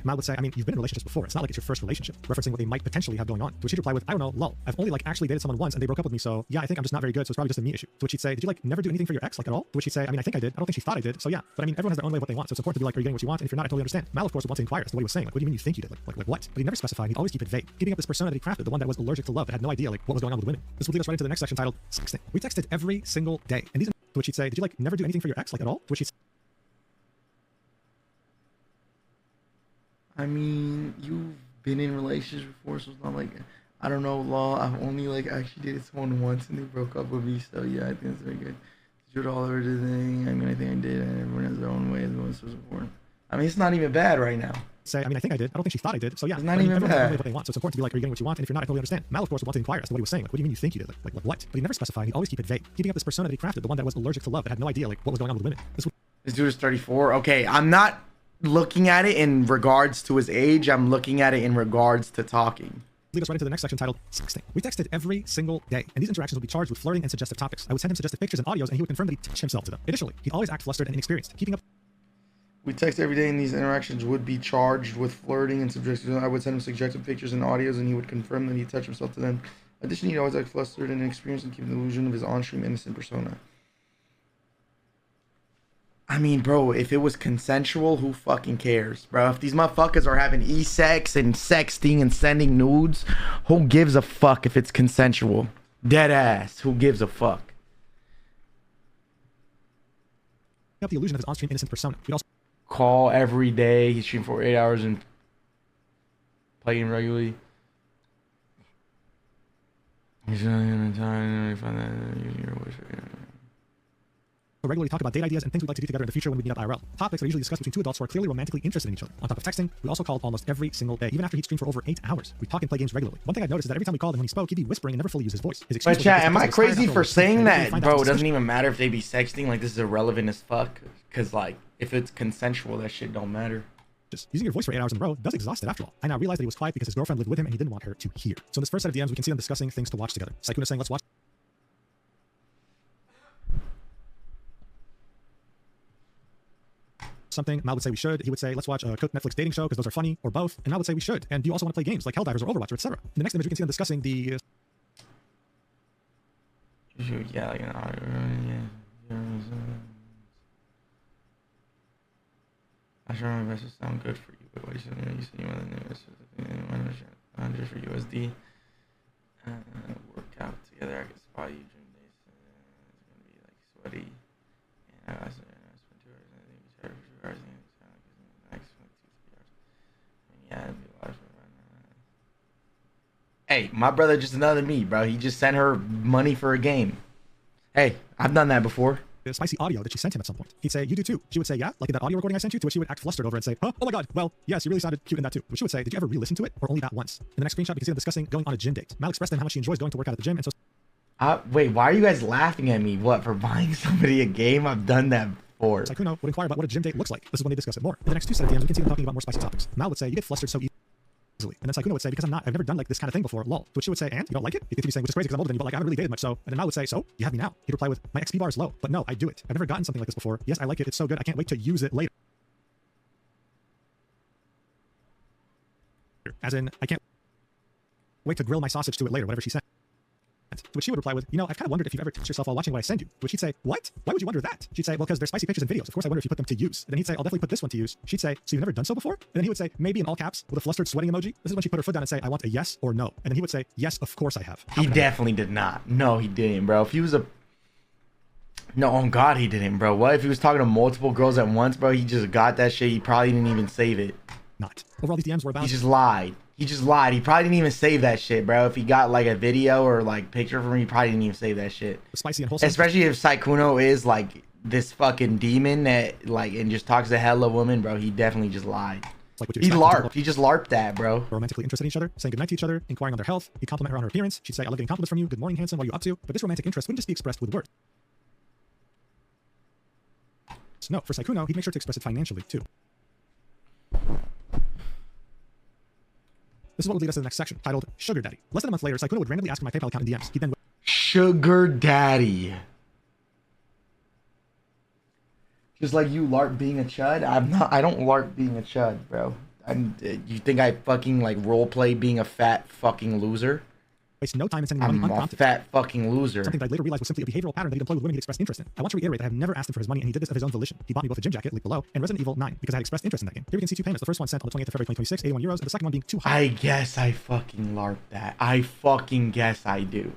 Mal would say, I mean, you've been in relationships before. It's not like it's your first relationship. Referencing what they might potentially have going on. To which he'd reply with, I don't know, lol. I've only like actually dated someone once and they broke up with me, so yeah, I think I'm just not very good, so it's probably just a me issue. To which he'd say, did you like never do anything for your ex, like at all? To which he'd say, I mean, I think I did. I don't think she thought I did, so yeah. But I mean, everyone has their own way of what they want, so it's important to be like, are you getting what you want? And if you're not, I totally understand. Mal, of course, would want to inquire as to what he was saying. Like, what do you mean you think you did? Like what? But he never specified. He'd always keep it vague. Keeping up this persona that he crafted, the one that was allergic to love, that had no idea like what was going on with women. This would lead us right into the next section titled sexting. We texted every single day. And these, to which he'd say, did you like never do anything for your ex, like at all? To which he'd I mean, you've been in relationships before, so it's not like, I don't know, law. I've only like actually dated someone once and they broke up with me, so yeah, I think it's very good. Did you all ever do anything? I mean, I think I did, and everyone has their own way, and what's important. I mean, it's not even bad right now. say, I mean, I think I did. I don't think she thought I did. So yeah, it's not even bad. What they want. So it's important to be like, are you getting what you want? And if you're not, I totally understand. Mal, of course, would want to inquire as to what he was saying. Like, what do you mean you think you did? Like what? But he never specified. He'd always keep it vague. Keeping up this persona that he crafted, the one that was allergic to love, that had no idea like what was going on with women. This dude is 34. Okay, I'm not looking at it in regards to his age. I'm looking at it in regards to talking. Lead us right into the next section titled sexting. We texted every single day, and these interactions would be charged with flirting and suggestive topics. I would send him suggestive pictures and audios, and he would confirm that he'd touch himself to them. Additionally, he'd always act flustered and inexperienced. Keeping up. We text every day, and these interactions would be charged with flirting and suggestive. I would send him suggestive pictures and audios, and he would confirm that he'd touch himself to them. Additionally, he'd always act flustered and inexperienced and keep the illusion of his on-stream innocent persona. I mean, bro, if it was consensual, who fucking cares, bro? If these motherfuckers are having e-sex and sexting and sending nudes, who gives a fuck if it's consensual? Dead ass. Who gives a fuck? Up the illusion of his on-stream innocent persona. We'd also call every day. He streamed for 8 hours and playing regularly. He's regularly talk about date ideas and things we'd like to do together in the future when we meet up IRL. Topics are usually discussed between two adults who are clearly romantically interested in each other. On top of texting, we also called almost every single day, even after he'd stream for over 8 hours. We talk and play games regularly. One thing I noticed is that every time we called him when he spoke, he'd be whispering and never fully use his voice. But chat, am I crazy for saying that, bro? It doesn't even matter if they be sexting. Like, this is irrelevant as fuck. Because, like, if it's consensual, that shit don't matter. Just using your voice for 8 hours in a row does exhaust it after all. I now realize that he was quiet because his girlfriend lived with him and he didn't want her to hear. So in this first set of DMs, we can see them discussing things to watch together. Sykkuno saying, let's watch something. Mal would say we should. He would say, let's watch a Netflix dating show because those are funny, or both. And Mal would say we should. And do you also want to play games like Helldivers or Overwatch or etc.? In the next image, we can see them discussing the... Yeah, like an I sure my best to sound good for you, but what you said you want to know is 100 for USD. Work out together. I can spot you during days. It's gonna be like sweaty. And I spent 2 hours and I think we started for 2 hours and it sounded like it's the next like 2-3 hours. And yeah, it'd be a lot of fun. Hey, my brother just another me, bro. He just sent her money for a game. Hey, I've done that before. Spicy audio that she sent him at some point. He'd say, you do too. She would say, yeah, like in that audio recording I sent you, to which she would act flustered over and say, huh? Oh my god, well, yes, you really sounded cute in that too. But she would say, did you ever re-listen to it, or only that once? In the next screenshot, we can see them discussing going on a gym date. Mal expressed to him how much she enjoys going to work out at the gym, and so... Wait, why are you guys laughing at me? What, for buying somebody a game? I've done that before. Sykkuno would inquire about what a gym date looks like. This is when they discuss it more. In the next 2 set of DMs, we can see them talking about more spicy topics. Mal would say, you get flustered so easily. And then Sykkuno would say, because I've never done like this kind of thing before, lol. To which she would say, and you don't like it? He could be saying, which is crazy because I'm older than you, but like I haven't really dated much, so. And then Mal would say, so you have me now. He'd reply with, my XP bar is low, but no, I do it. I've never gotten something like this before. Yes, I like it. It's so good. I can't wait to use it later. As in, I can't wait to grill my sausage to it later, whatever she said. To which she would reply with, you know, I've kind of wondered if you've ever touched yourself while watching what I send you. To which he'd say, what? Why would you wonder that? She'd say, well, because they're spicy pictures and videos. Of course, I wonder if you put them to use. And then he'd say, I'll definitely put this one to use. She'd say, so you've never done so before? And then he would say, maybe in all caps with a flustered sweating emoji. This is when she put her foot down and say, I want a yes or no. And then he would say, yes, of course I have. He definitely did not. No, he didn't, bro. If he was a... No, on God, he didn't, bro. What if he was talking to multiple girls at once, bro? He just got that shit. He probably didn't even save it. Not. Overall, these DMs were about... He just lied. He just lied. He probably didn't even save that shit, bro. If he got like a video or like picture from me, he probably didn't even save that shit. Spicy and wholesome. Especially if Sykkuno is like this fucking demon that like and just talks to hella women, bro. He definitely just lied. Like he LARPed. He just LARPed that, bro. Romantically interested in each other, saying goodnight to each other, inquiring on their health. He'd compliment her on her appearance. She'd say, I love getting compliments from you. Good morning, handsome. What are you up to? But this romantic interest wouldn't just be expressed with words. No, for Sykkuno, he'd make sure to express it financially too. This This is what would lead us to the next section, titled Sugar Daddy. Less than a month later, Sykkuno would randomly ask for my PayPal account in DMs. He then Sugar daddy. Just like you LARP being a chud. I don't LARP being a chud, bro. You think I fucking like roleplay being a fat fucking loser? waste no time in sending money I'm a unprompted. fat fucking loser. Something that I later realized was simply a behavioral pattern that he'd employed with women he'd expressed interest in. I want to reiterate that I have never asked him for his money, and he did this of his own volition. He bought me both a gym jacket, linked below, and Resident Evil 9, because I had expressed interest in that game. Here we can see 2 payments. The first one sent on the 28th of February 2026, €81, and the second one being 200. I guess I fucking LARP that. I fucking guess I do.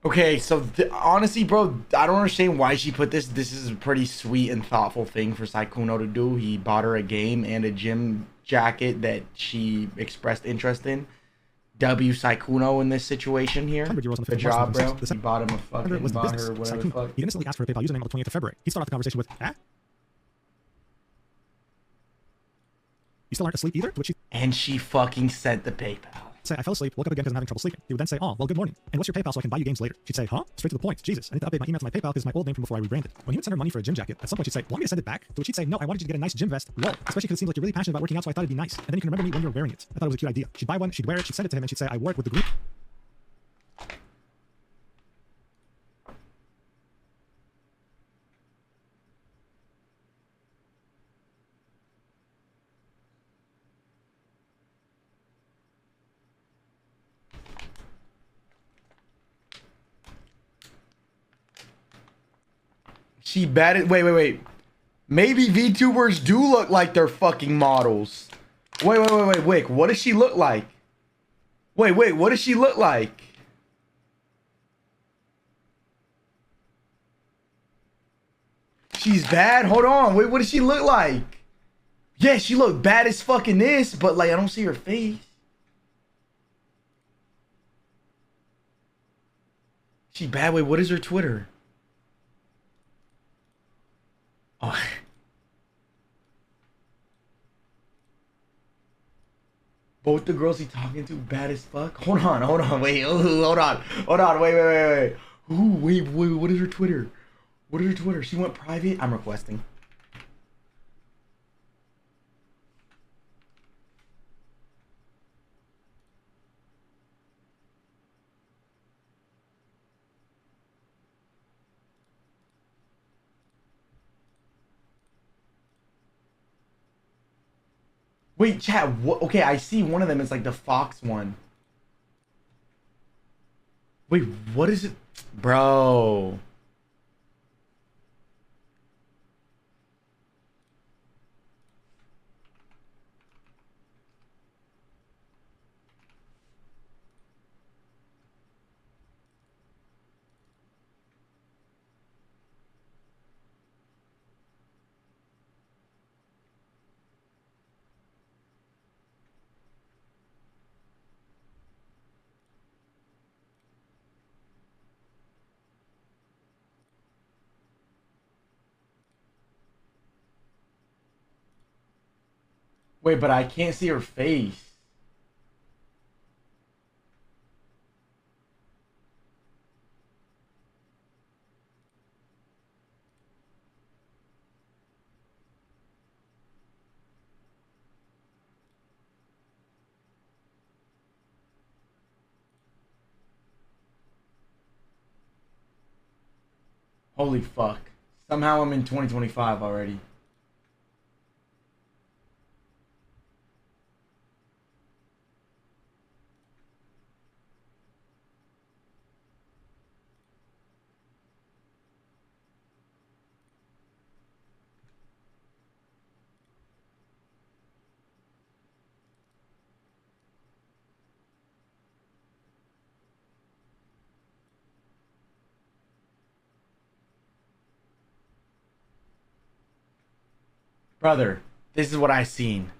Okay, so honestly, bro, I don't understand why she put this. This is a pretty sweet and thoughtful thing for Sykkuno to do. He bought her a game and a gym jacket that she expressed interest in. W Sykkuno in this situation here. Good job, bro. He bought him a fucking, bought her whatever the fuck. He instantly asked for a PayPal username on the 28th of February. He started off the conversation with, "Eh? You still aren't asleep either?" To which she And she fucking sent the PayPal. say, "I fell asleep, woke up again because I'm having trouble sleeping." He would then say, "Oh, well, good morning. And what's your PayPal so I can buy you games later?" She'd say, "Huh?" Straight to the point. Jesus, I need to update my email to my PayPal because it's my old name from before I rebranded. When he would send her money for a gym jacket, at some point she'd say, "Want me to send it back?" To which he'd say, "No, I wanted you to get a nice gym vest. Lol. Especially because it seems like you're really passionate about working out, so I thought it'd be nice. And then you can remember me when you're wearing it." I thought it was a cute idea. She'd buy one, she'd wear it, she'd send it to him, and she'd say, "I wore it with the green." She batted. Wait. Maybe VTubers do look like they're fucking models. Wait. What does she look like? Wait. What does she look like? She's bad? Hold on. Wait, what does she look like? Yeah, she look bad as fucking this, but like I don't see her face. She bad? Wait, what is her Twitter? Oh. Both the girls he talking to bad as fuck. Hold on. Wait. Ooh, hold on. Wait. Ooh, wait. What is her Twitter? What is her Twitter? She went private. I'm requesting. Wait, chat, what? Okay, I see one of them. It's like the Fox one. Wait, what is it? Bro. Wait, but I can't see her face. Holy fuck. Somehow I'm in 2025 already. Brother, this is what I seen.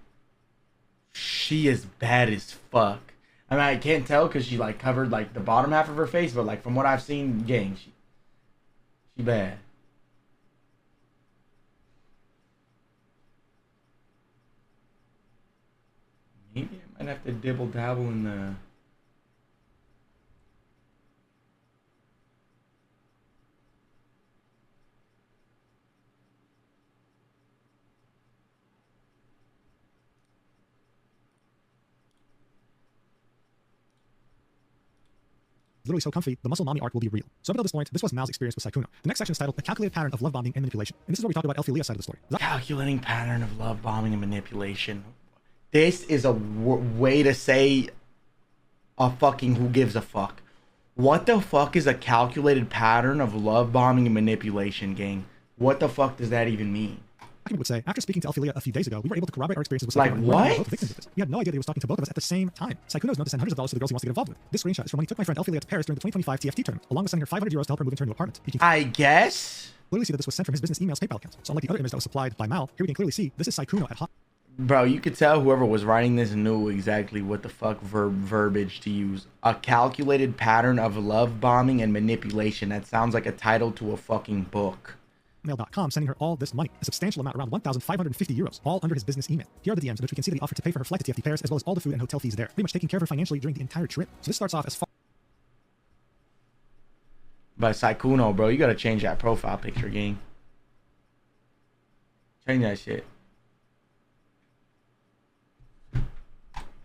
She is bad as fuck. I mean, I can't tell because she like covered like the bottom half of her face, but like from what I've seen, gang, she bad. Maybe I might have to dibble dabble in the. literally so comfy, the muscle mommy arc will be real. So up until this point, this was Mal's experience with Sykkuno. The next section is titled A Calculated Pattern of Love Bombing and Manipulation. And this is where we talk about Elphilia's side of the story. Calculating pattern of love bombing and manipulation. This is a way to say a fucking who gives a fuck. What the fuck is a calculated pattern of love bombing and manipulation, gang? What the fuck does that even mean? Would say, after speaking to Elphilia a few days ago, we were able to corroborate our experiences with Like Sykkuno. what? Both victims of this. We had no idea that he was talking to both of us at the same time. Sykkuno is known to send hundreds of dollars to the girls he wants to get involved with. This screenshot is from when he took my friend Elphilia to Paris during the 2025 TFT tournament, along with sending her 500 euros to help her move into her new apartment. You can I guess. clearly see that this was sent from his business email's PayPal account. So unlike the other image that was supplied by Mal, here we can clearly see this is Sykkuno at hot. Bro, you could tell whoever was writing this knew exactly what the fuck verbiage to use. A calculated pattern of love bombing and manipulation. That sounds like a title to a fucking book. Mail.com sending her all this money, a substantial amount, around 1,550 euros, all under his business email. Here are the DMs in which we can see that he offered to pay for her flight to TFT Paris, as well as all the food and hotel fees there, pretty much taking care of her financially during the entire trip. So this starts off as far. But Sykkuno, bro, you gotta change that profile picture, gang. Change that shit.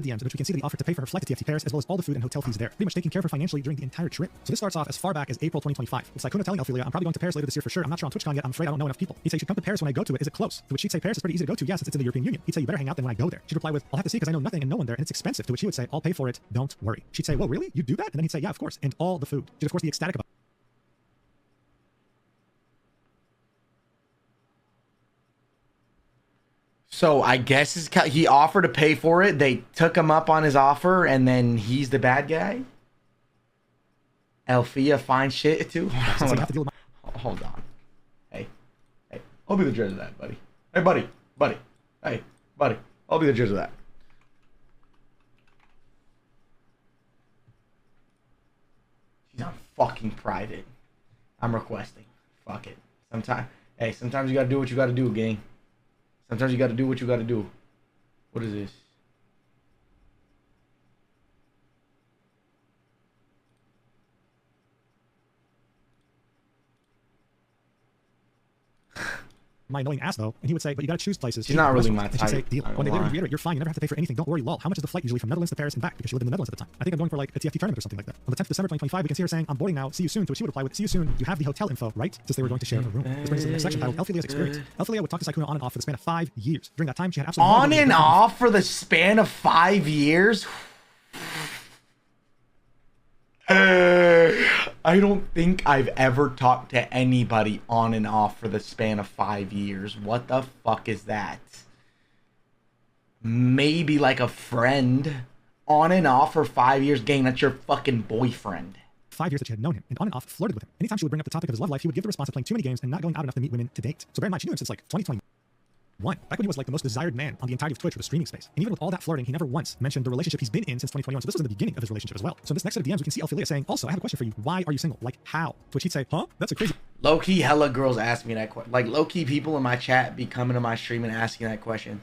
DMs in which we can see that he offered to pay for her flight to TFT Paris, as well as all the food and hotel fees there, pretty much taking care of her financially during the entire trip. So this starts off as far back as April 2025, with Sykkuno telling Elphilia, I'm probably going to Paris later this year for sure. I'm not sure on TwitchCon yet. I'm afraid I don't know enough people. He'd say, you should come to Paris when I go to it. Is it close? To which she'd say, Paris is pretty easy to go to. Yes, it's in the European Union. He'd say, you better hang out then when I go there. She'd reply with, I'll have to see because I know nothing and no one there and it's expensive. To which he would say, I'll pay for it. Don't worry. She'd say, whoa, really? You do that? And then he'd say, yeah, of course. And all the food. She'd of course be ecstatic about. So I guess he offered to pay for it. They took him up on his offer, and then he's the bad guy. Elphia finds shit too. Hold on. Hey, I'll be the judge of that, buddy. Hey, buddy. Hey, buddy. I'll be the judge of that. She's on fucking private. I'm requesting. Fuck it. Sometimes you gotta do what you gotta do, gang. Sometimes you gotta do what you gotta do. What is this? My annoying ass though, and he would say, but you gotta choose places. She's not really my and she'd type. say, deal. When they later reiterate, you're fine, you never have to pay for anything, don't worry, lol. How much is the flight usually from Netherlands to Paris and back? Because she lived in the Netherlands at the time. I think I'm going for like a TFT tournament or something like that. On the 10th of December 2025, we can see her saying, I'm boarding now, see you soon, to which she would reply with, see you soon, you have the hotel info, right? Since they were going to share a room. This brings us to the next section titled Elphilia's experience. Elphilia would talk to Sykkuno on and off for the span of 5 years. During that time, she had absolutely on and off for the span of 5 years? I don't think I've ever talked to anybody on and off for the span of 5 years. What the fuck is that? Maybe like a friend. On and off for 5 years, gang, that's your fucking boyfriend. 5 years that she had known him, and on and off flirted with him. Anytime she would bring up the topic of his love life, he would give the response of playing too many games and not going out enough to meet women to date. So bear in mind, she knew him since like 2021. Back when he was like the most desired man on the entirety of Twitch for the streaming space. And even with all that flirting, he never once mentioned the relationship he's been in since 2021. So this was in the beginning of his relationship as well. So in this next set of DMs, we can see Elphilia saying, also, I have a question for you. Why are you single? Like, how? To which he'd say, huh? That's a crazy... Low-key, hella girls ask me that question. Like, low-key people in my chat be coming to my stream and asking that question.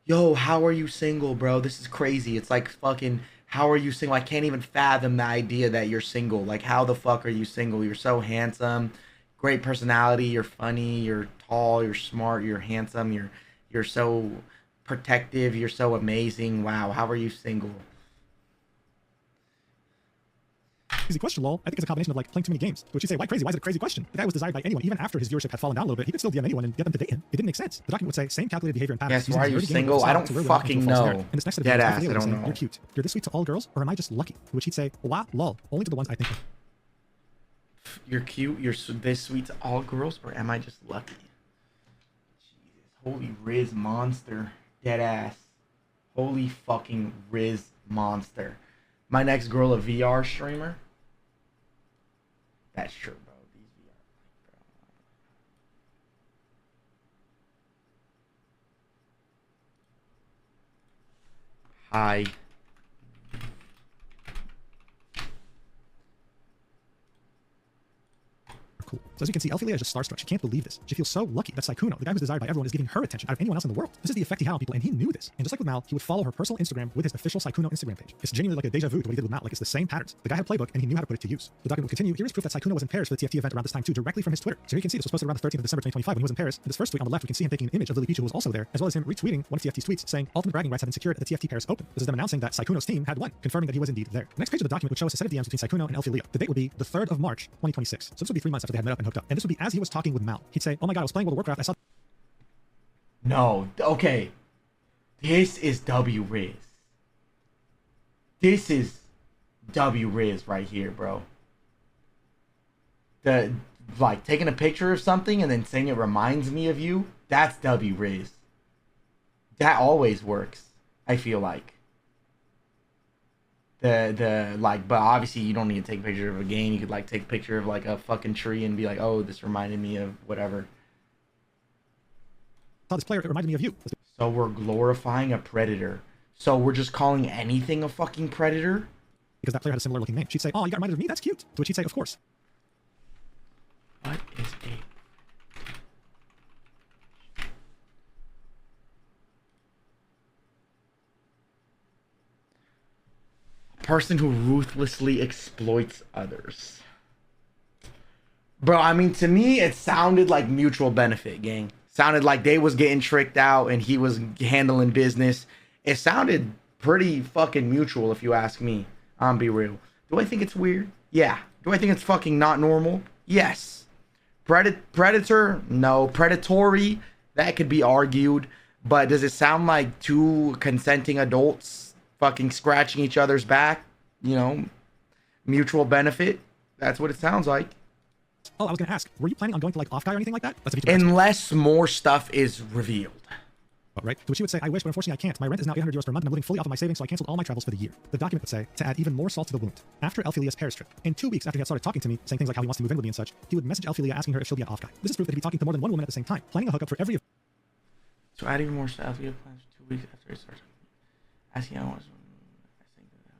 Yo, how are you single, bro? This is crazy. It's like fucking, how are you single? I can't even fathom the idea that you're single. Like, how the fuck are you single? You're so handsome. Great personality. You're funny. You're tall. You're smart. You're handsome. You're so protective. You're so amazing. Wow. How are you single? Easy question, lol. I think it's a combination of like playing too many games. Which you say, why crazy? Why is it a crazy question? The guy was desired by anyone. Even after his viewership had fallen down a little bit, he could still DM anyone and get them to date him. It didn't make sense. The document would say, same calculated behavior and patterns. Yes, why are you single? I don't fucking know. And this next set of Dead videos, ass, Elphilia I was don't saying, know. you're cute. You're this sweet to all girls, or am I just lucky? To which he'd say, wow, lol. Only to the ones I think of. You're cute. You're this sweet to all girls, or am I just lucky? Jesus. Holy Riz monster. Dead ass. Holy fucking Riz monster. My next girl, a VR streamer. That's true, bro. These VR. Hi. cool. So as you can see, Elphilia is just starstruck. She can't believe this. She feels so lucky that Sykkuno, the guy who's desired by everyone, is giving her attention out of anyone else in the world. This is the effect he had on people, and he knew this. And just like with Mal, he would follow her personal Instagram with his official Sykkuno Instagram page. It's genuinely like a deja vu to what he did with Mal. Like, it's the same patterns. The guy had a playbook, and he knew how to put it to use. The document will continue. Here is proof that Sykkuno was in Paris for the TFT event around this time too, directly from his Twitter. So here you can see this was posted around the 13th of December 2025 when he was in Paris. In this first tweet on the left, we can see him taking an image of Lily Pichu, who was also there, as well as him retweeting one of TFT's tweets saying, "Ultimate bragging rights have been secured at the TFT Paris Open." This is them announcing that Sykkuno's team had won, confirming that he was indeed there. The next page of the document would show us a set of DMs between Sykkuno and Elphilia. The date would be the 3rd of March, 2026. So this would be 3 months after they had met up and hooked up. And this would be as he was talking with Mal. He'd say, "Oh my god, I was playing World of Warcraft. I saw..." No, okay. This is W Riz. This is W Riz right here, bro. The like taking a picture of something and then saying it reminds me of you. That's W Riz. That always works, I feel like. The like, but obviously you don't need to take a picture of a game. You could like take a picture of like a fucking tree and be like, "Oh, this reminded me of whatever." "Saw this player, it reminded me of you." So we're glorifying a predator. So we're just calling anything a fucking predator? Because that player had a similar looking name. She'd say, "Oh, you got reminded of me? That's cute." To which he'd say, "Of course." What is a person who ruthlessly exploits others? Bro, I mean, to me, it sounded like mutual benefit, gang. Sounded like they was getting tricked out and he was handling business. It sounded pretty fucking mutual, if you ask me. I'm be real. Do I think it's weird? Yeah. Do I think it's fucking not normal? Yes. Predator? No. Predatory? That could be argued. But does it sound like two consenting adults fucking scratching each other's back? You know, mutual benefit? That's what it sounds like. "Oh, I was gonna ask, were you planning on going to like off guy or anything like that?" That's a Unless more stuff is revealed. Right? To which she would say, "I wish, but unfortunately I can't. My rent is now €800 per month and I'm living fully off of my savings, so I canceled all my travels for the year." The document would say, to add even more salt to the wound, after Elphilia's Paris trip, and 2 weeks after he had started talking to me, saying things like how he wants to move in with me and such, he would message Elphilia asking her if she'll be an off guy. This is proof that he'd be talking to more than one woman at the same time, planning a hookup for every... So add even more stuff. Elphilia plans 2 weeks after he starts asking how much. I think that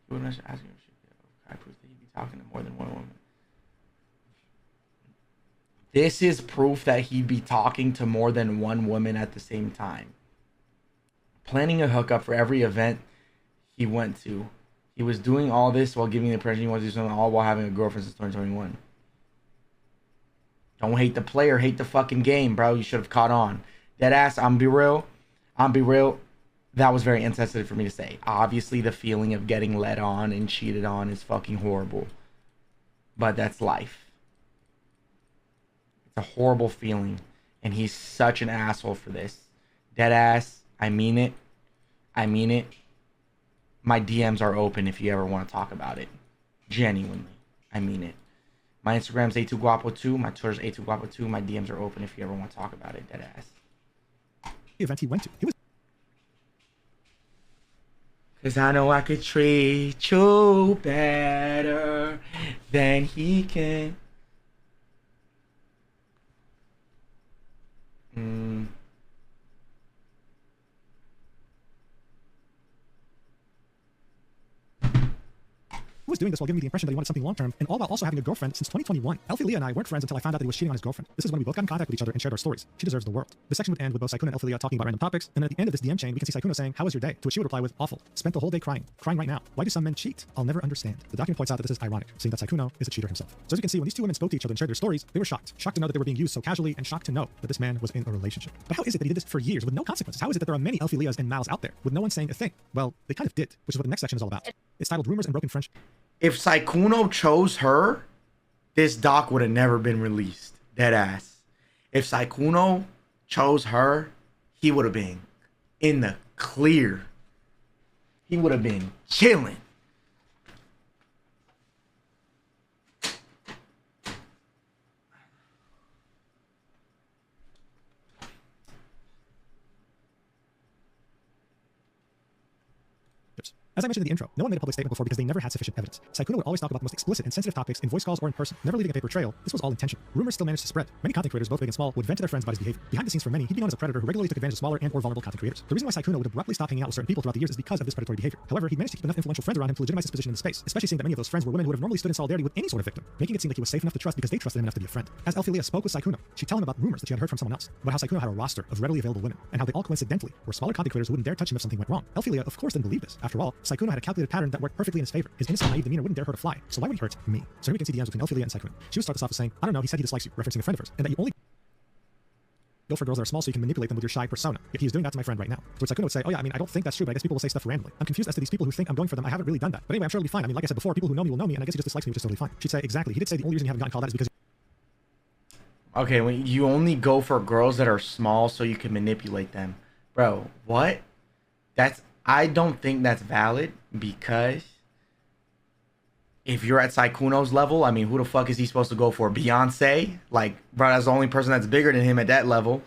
he would message asking if she could be proof that he'd be talking to more than one woman. This is proof that he'd be talking to more than one woman at the same time. Planning a hookup for every event he went to. He was doing all this while giving the impression he wanted to do something, all while having a girlfriend since 2021. Don't hate the player, hate the fucking game, bro. You should have caught on. Deadass, I'm be real. That was very insensitive for me to say. Obviously, the feeling of getting led on and cheated on is fucking horrible. But that's life. It's a horrible feeling. And he's such an asshole for this. Deadass. I mean it. My DMs are open if you ever want to talk about it. Genuinely. I mean it. My Instagram's A2Guapo2. My Twitter's A2Guapo2. My DMs are open if you ever want to talk about it. Deadass. event he went to. He was... Cause I know I could treat you better than he can. He was doing this while giving me the impression that he wanted something long-term, and all while also having a girlfriend since 2021. Elphilia and I weren't friends until I found out that he was cheating on his girlfriend. This is when we both got in contact with each other and shared our stories. She deserves the world. The section would end with both Sykkuno and Elphilia talking about random topics, and then at the end of this DM chain, we can see Sykkuno saying, "How was your day?" To which she would reply with, "Awful. Spent the whole day crying. Crying right now. Why do some men cheat? I'll never understand." The document points out that this is ironic, seeing that Sykkuno is a cheater himself. So as you can see, when these two women spoke to each other and shared their stories, they were shocked. Shocked to know that they were being used so casually, and shocked to know that this man was in a relationship. But how is it that he did this for years with no consequences? How is it that there are many Elphilias and Mals out there with no one saying a thing? Well, they kind of did, which is what the next section is all about. It's titled Rumors and Broken Friendship. If Sykkuno chose her, this doc would have never been released. Deadass. If Sykkuno chose her, he would have been in the clear. He would have been chilling. As I mentioned in the intro, no one made a public statement before because they never had sufficient evidence. Sykkuno would always talk about the most explicit and sensitive topics in voice calls or in person, never leaving a paper trail. This was all intentional. Rumors still managed to spread. Many content creators, both big and small, would vent to their friends about his behavior. Behind the scenes for many, he'd be known as a predator who regularly took advantage of smaller and or vulnerable content creators. The reason why Sykkuno would abruptly stop hanging out with certain people throughout the years is because of this predatory behavior. However, he managed to keep enough influential friends around him to legitimize his position in the space, especially seeing that many of those friends were women who would have normally stood in solidarity with any sort of victim, making it seem like he was safe enough to trust because they trusted him enough to be a friend. As Elphilia spoke with Sykkuno, she'd tell him about rumors that she had heard from someone else, about how Sykkuno had a roster of readily available women, and how they all coincidentally were smaller content creators who wouldn't dare touch him if something went wrong. Elphilia, of course, didn't believe this. After all, Sykkuno had a calculated pattern that worked perfectly in his favor. His innocent, naive demeanor wouldn't dare hurt a fly, so why would he hurt me? So here we can see DMs between Elphilia and Sykkuno. She would start this off with saying, I don't know, he said he dislikes you, referencing a friend of hers, and that you only go for girls that are small so you can manipulate them with your shy persona. Yet he is doing that to my friend right now. So Sykkuno would say, oh yeah, I mean, I don't think that's true, but I guess people will say stuff randomly. I'm confused as to these people who think I'm going for them. I haven't really done that. But anyway, I'm sure it'll be fine. I mean, like I said before, people who know me will know me, and I guess he just dislikes me, which is totally fine. She'd say, exactly. He did say the only reason you haven't gotten called out is because Okay, when you only go for girls that are small so you can manipulate them. Bro, what? I don't think that's valid, because if you're at Sykkuno's level, I mean, who the fuck is he supposed to go for? Beyonce? Like, bro, that's the only person that's bigger than him at that level.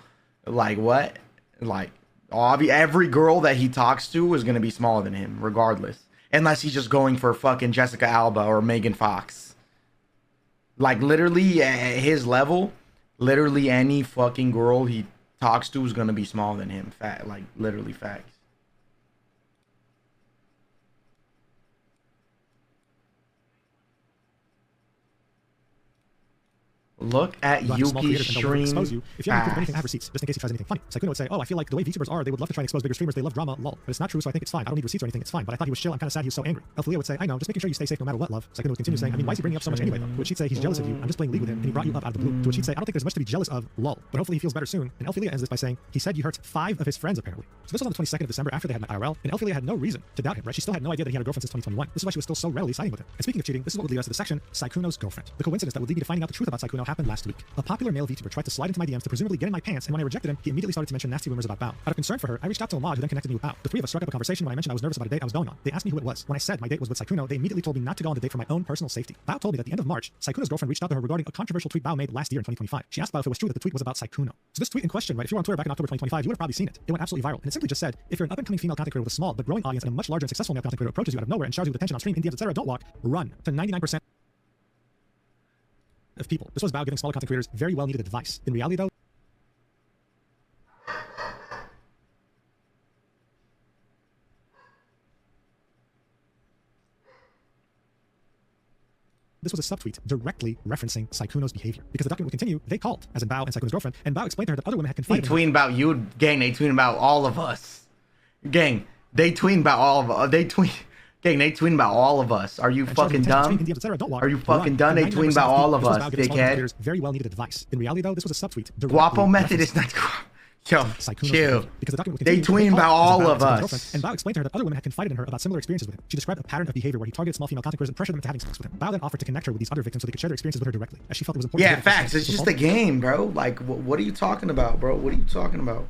Like, what? Like, every girl that he talks to is going to be smaller than him, regardless. Unless he's just going for fucking Jessica Alba or Megan Fox. Like, literally, at his level, literally any fucking girl he talks to is going to be smaller than him. Like, literally facts. Look at Yuki's stream. Expose you. If you haven't proved anything, I have receipts, just in case he tries anything funny. Sykkuno would say, oh, I feel like the way VTubers are, they would love to try and expose bigger streamers. They love drama, lol. But it's not true, so I think it's fine. I don't need receipts or anything. It's fine. But I thought he was chill. I'm kind of sad he was so angry. Elphilia would say, I know, just making sure you stay safe no matter what, love. Sykkuno would continue saying, I mean, why is he bringing up so much anyway, though? To which she'd say, he's jealous of you. I'm just playing league with him, and he brought you up out of the blue. To which she'd say, I don't think there's much to be jealous of, lol. But hopefully he feels better soon. And Elphilia ends this by saying, he said you hurt 5 of his friends, apparently. So this was on the 22nd of December after they had met IRL, and Elphilia had no reason to doubt him, right? She still had no idea that he had a girlfriend since 2021. This is why she was still so readily siding with him. And speaking of cheating, this is what would lead us to the section, Sykkuno's girlfriend. The coincidence that would lead me to finding out the truth about Sykkuno happened last week. A popular male VTuber tried to slide into my DMs to presumably get in my pants, and when I rejected him, he immediately started to mention nasty rumors about Bao. Out of concern for her, I reached out to Amad, who then connected me with Bao. The three of us struck up a conversation when I mentioned I was nervous about a date I was going on. They asked me who it was. When I said my date was with Sykkuno, they immediately told me not to go on the date for my own personal safety. Bao told me that at the end of March, Sykkuno's girlfriend reached out to her regarding a controversial tweet Bao made last year in 2025. She asked Bao if it was true that the tweet was about Sykkuno. So this tweet in question, right, if you were on Twitter back in October 2025, you would have probably seen it. It went absolutely viral, and it simply just said, if you're an up-and-coming female content creator with a small but growing audience and a much larger and successful male content creator approaches you out of nowhere and showers you with attention on stream, in DMs, etc., don't walk, run. To 99% of people. This was Bao giving smaller content creators very well needed advice. In reality, though, this was a subtweet directly referencing Sykkuno's behavior. Because the document would continue, they called, as in Bao and Sykkuno's girlfriend, and Bao explained to her that other women had confided They tweeting about you, gang, they tweeting about all of us. Gang, they tweeting about all of us. They tweeting about all of us. Are you fucking dumb? Are you fucking dumb? They tweeting about all of us, dickhead. Very well needed advice. In reality, though, this was a subtweet. Guapo method is not... Yo, chill. They tweeting about all of us. And Bao explained to her that other women had confided in her about similar experiences with him. She described a pattern of behavior where he targeted small female content creators and pressured them into having sex with him. Bao then offered to connect her with these other victims so they could share their experiences with her directly, as she felt it was important. Yeah, facts. It's just a game, bro. Like, what are you talking about, bro? What are you talking about?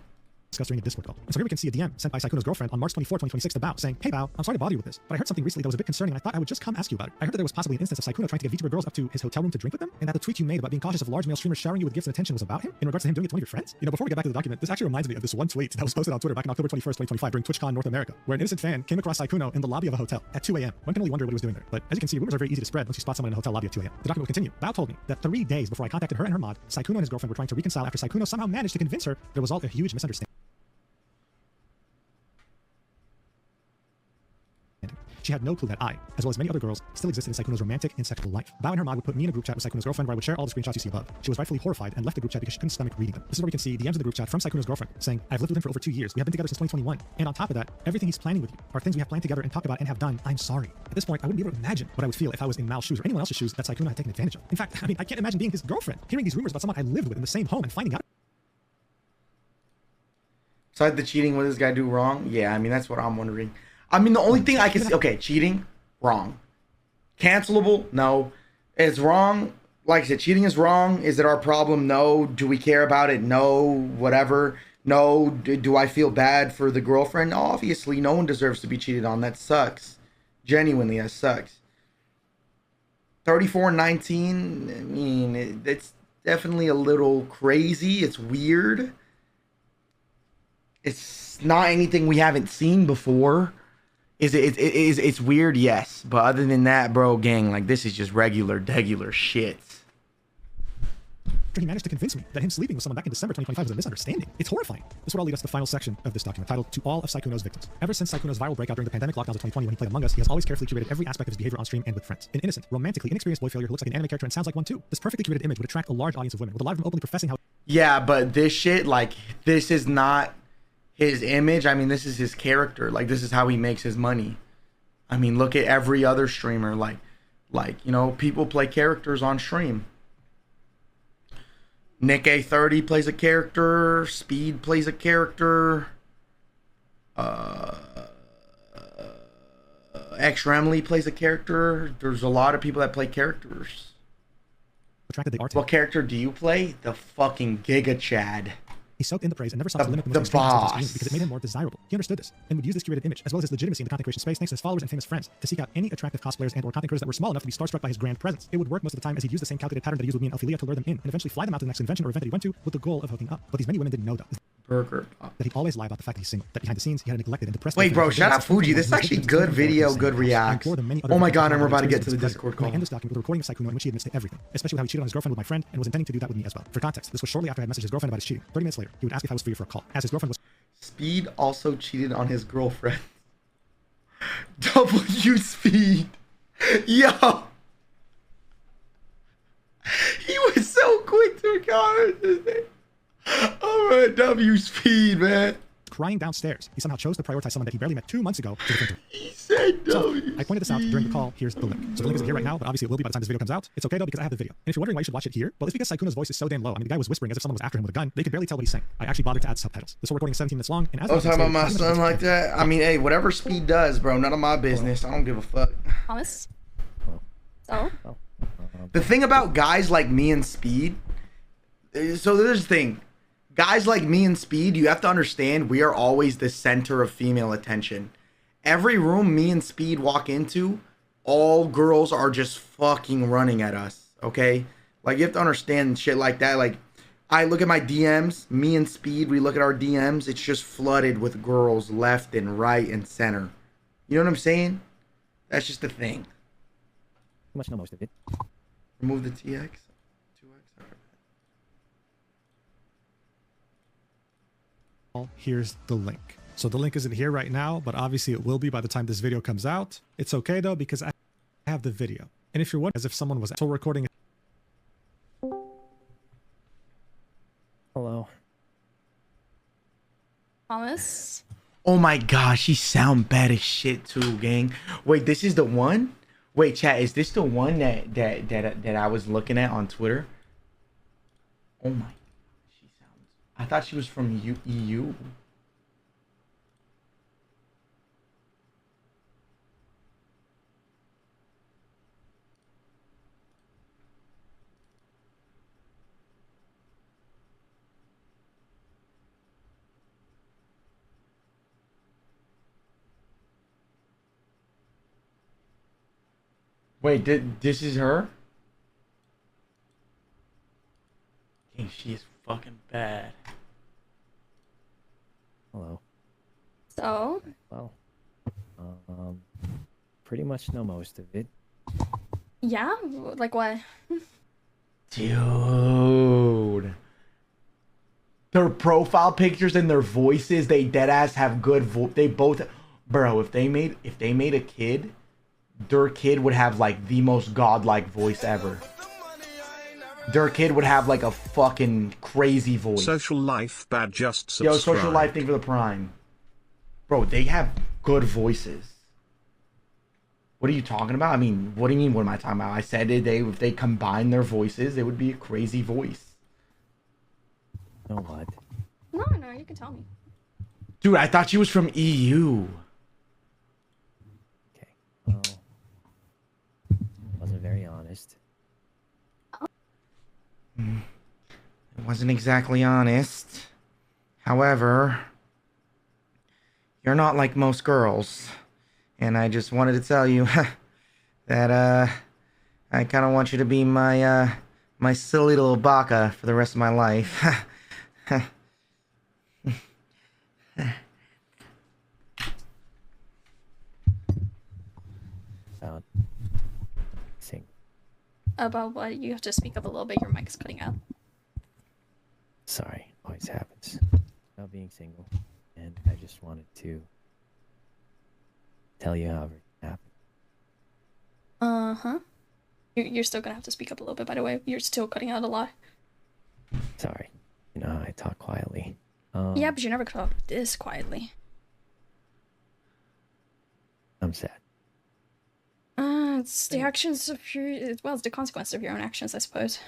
Discussed during a Discord call. And so here we can see a DM sent by Sykkuno's girlfriend on March 24, 2026 to Bao, saying, hey Bao, I'm sorry to bother you with this, but I heard something recently that was a bit concerning and I thought I would just come ask you about it. I heard that there was possibly an instance of Sykkuno trying to get VTuber girls up to his hotel room to drink with them, and that the tweet you made about being cautious of large male streamers showering you with gifts and attention was about him, in regards to him doing it to one of your friends. You know, before we get back to the document, this actually reminds me of this one tweet that was posted on Twitter back on October 21st, 2025 during TwitchCon North America, where an innocent fan came across Sykkuno in the lobby of a hotel at 2 a.m. One can only wonder what he was doing there. But as you can see, rumors are very easy to spread once you spot someone in a hotel lobby at 2 a.m. The document will continue. Bao told me that 3 days before I contacted her and her mod, Sykkuno and his girlfriend were trying to reconcile after Sykkuno somehow managed to convince her there was all a huge misunderstanding. She had no clue that I, as well as many other girls, still existed in Sykkuno's romantic and sexual life. Bao and her mod would put me in a group chat with Sykkuno's girlfriend where I would share all the screenshots you see above. She was rightfully horrified and left the group chat because she couldn't stomach reading them. This is where we can see DMs in the group chat from Sykkuno's girlfriend saying, I've lived with him for over 2 years. We have been together since 2021. And on top of that, everything he's planning with you are things we have planned together and talked about and have done. I'm sorry. At this point, I wouldn't be able to imagine what I would feel if I was in Mal's shoes or anyone else's shoes that Sykkuno had taken advantage of. In fact, I mean, I can't imagine being his girlfriend, hearing these rumors about someone I lived with in the same home and finding out. Besides the cheating, what does this guy do wrong? Yeah, I mean, that's what I'm wondering. I mean, the only thing I can see, okay, cheating, wrong. Cancelable? No. It's wrong. Like I said, cheating is wrong. Is it our problem? No. Do we care about it? No. Whatever. No. Do I feel bad for the girlfriend? Obviously, no one deserves to be cheated on. That sucks. Genuinely, that sucks. 34-19, I mean, it's definitely a little crazy. It's weird. It's not anything we haven't seen before. It's weird, yes. But other than that, bro, gang, like this is just regular shit. He managed to convince me that him sleeping with someone back in December 2025 was a misunderstanding. It's horrifying. This would all lead us to the final section of this document, titled "To All of Sykkuno's Victims." Ever since Sykkuno's viral breakout during the pandemic lockdowns of 2020 when he played Among Us, he has always carefully curated every aspect of his behavior on stream and with friends. An innocent, romantically inexperienced boy failure who looks like an anime character and sounds like one too. This perfectly curated image would attract a large audience of women, with a lot of them openly professing how... Yeah, but this shit, like, this is not his image. I mean, this is his character. Like, this is how he makes his money. I mean, look at every other streamer. Like, you know, people play characters on stream. Nick A30 plays a character. Speed plays a character. X Remley plays a character. There's a lot of people that play characters. attracted the art. What character do you play? The fucking Giga Chad. He soaked in the praise and never sought to limit the boss. because it made him more desirable. He understood this and would use this curated image as well as his legitimacy in the content creation space thanks to his followers and famous friends to seek out any attractive cosplayers and or content creators that were small enough to be starstruck by his grand presence. It would work most of the time as he'd use the same calculated pattern that he used with me and Ophelia to lure them in and eventually fly them out to the next convention or event that he went to with the goal of hooking up. But these many women didn't know though. Burger. That he'd always lie about the fact that he's single. That behind the scenes he had a neglected and depressed. Wait, bro, shout out Fuji. This is actually good video, good react. Oh my god, and we're about to get to the Discord call. I end this document with a recording of Sykkuno in which he admits to everything, especially how he cheated on his girlfriend with my friend and was intending to do that with me as well. For context, this was shortly after I had messaged his girlfriend about his cheating. 30 minutes later, he would ask if I was free for a call, as his girlfriend was. Speed also cheated on his girlfriend. W Speed. Yo. He was so quick to comment his name. Oh man, W Speed, man. Crying downstairs. He somehow chose to prioritize someone that he barely met 2 months ago to defend him. He said W. So, I pointed this out during the call. Here's the link. So the link isn't here right now, but obviously it will be by the time this video comes out. It's okay though because I have the video. And if you're wondering why you should watch it here, well, it's because Sykkuno's voice is so damn low. I mean, the guy was whispering as if someone was after him with a gun. They could barely tell what he's saying. I actually bothered to add subtitles. This whole recording is 17 minutes long, and as I was talking about my son like that. I mean, hey, whatever Speed does, bro, none of my business. I don't give a fuck. Thomas? So? The thing about guys like me and Speed, so there's the thing. Guys like me and Speed, you have to understand, we are always the center of female attention. Every room me and Speed walk into, all girls are just fucking running at us, okay? Like, you have to understand shit like that. Like, I look at my DMs, me and Speed, we look at our DMs, it's just flooded with girls left and right and center. You know what I'm saying? That's just the thing. Much know most of it. Remove the TX. 2X. Here's the link. So the link isn't here right now, but obviously it will be by the time this video comes out. It's okay though because I have the video. And if you're wondering as if someone was still recording. Hello. Thomas? Oh my gosh, she sound bad as shit too, gang. Wait, this is the one? Wait, chat, is this the one that I was looking at on Twitter? Oh my, she sounds. I thought she was from EU. Wait, this is her? Dang, she is fucking bad. Hello. So? Well, pretty much know most of it. Yeah? Like what? Dude. Their profile pictures and their voices, they deadass have good they both, bro, if they made a kid, their kid would have like the most godlike voice ever. Their kid would have like a fucking crazy voice. Social Life bad, just subscribe. Yo, Social Life, thank you for the prime. Bro, they have good voices. What are you talking about? I mean, what do you mean, what am I talking about? I said if they combine their voices, it would be a crazy voice. Know what? No, you can tell me. Dude, I thought she was from EU. Okay. Well, wasn't very honest. It wasn't exactly honest. However, you're not like most girls. And I just wanted to tell you that I kind of want you to be my my silly little baka for the rest of my life. About what? You have to speak up a little bit. Your mic's cutting out. Sorry, always happens. About being single, and I just wanted to tell you how everything happened. Uh-huh. You're still gonna have to speak up a little bit, by the way. You're still cutting out a lot. Sorry, you know how I talk quietly. Yeah, but you never talk this quietly. I'm sad. It's the actions of your... Well, it's the consequence of your own actions, I suppose.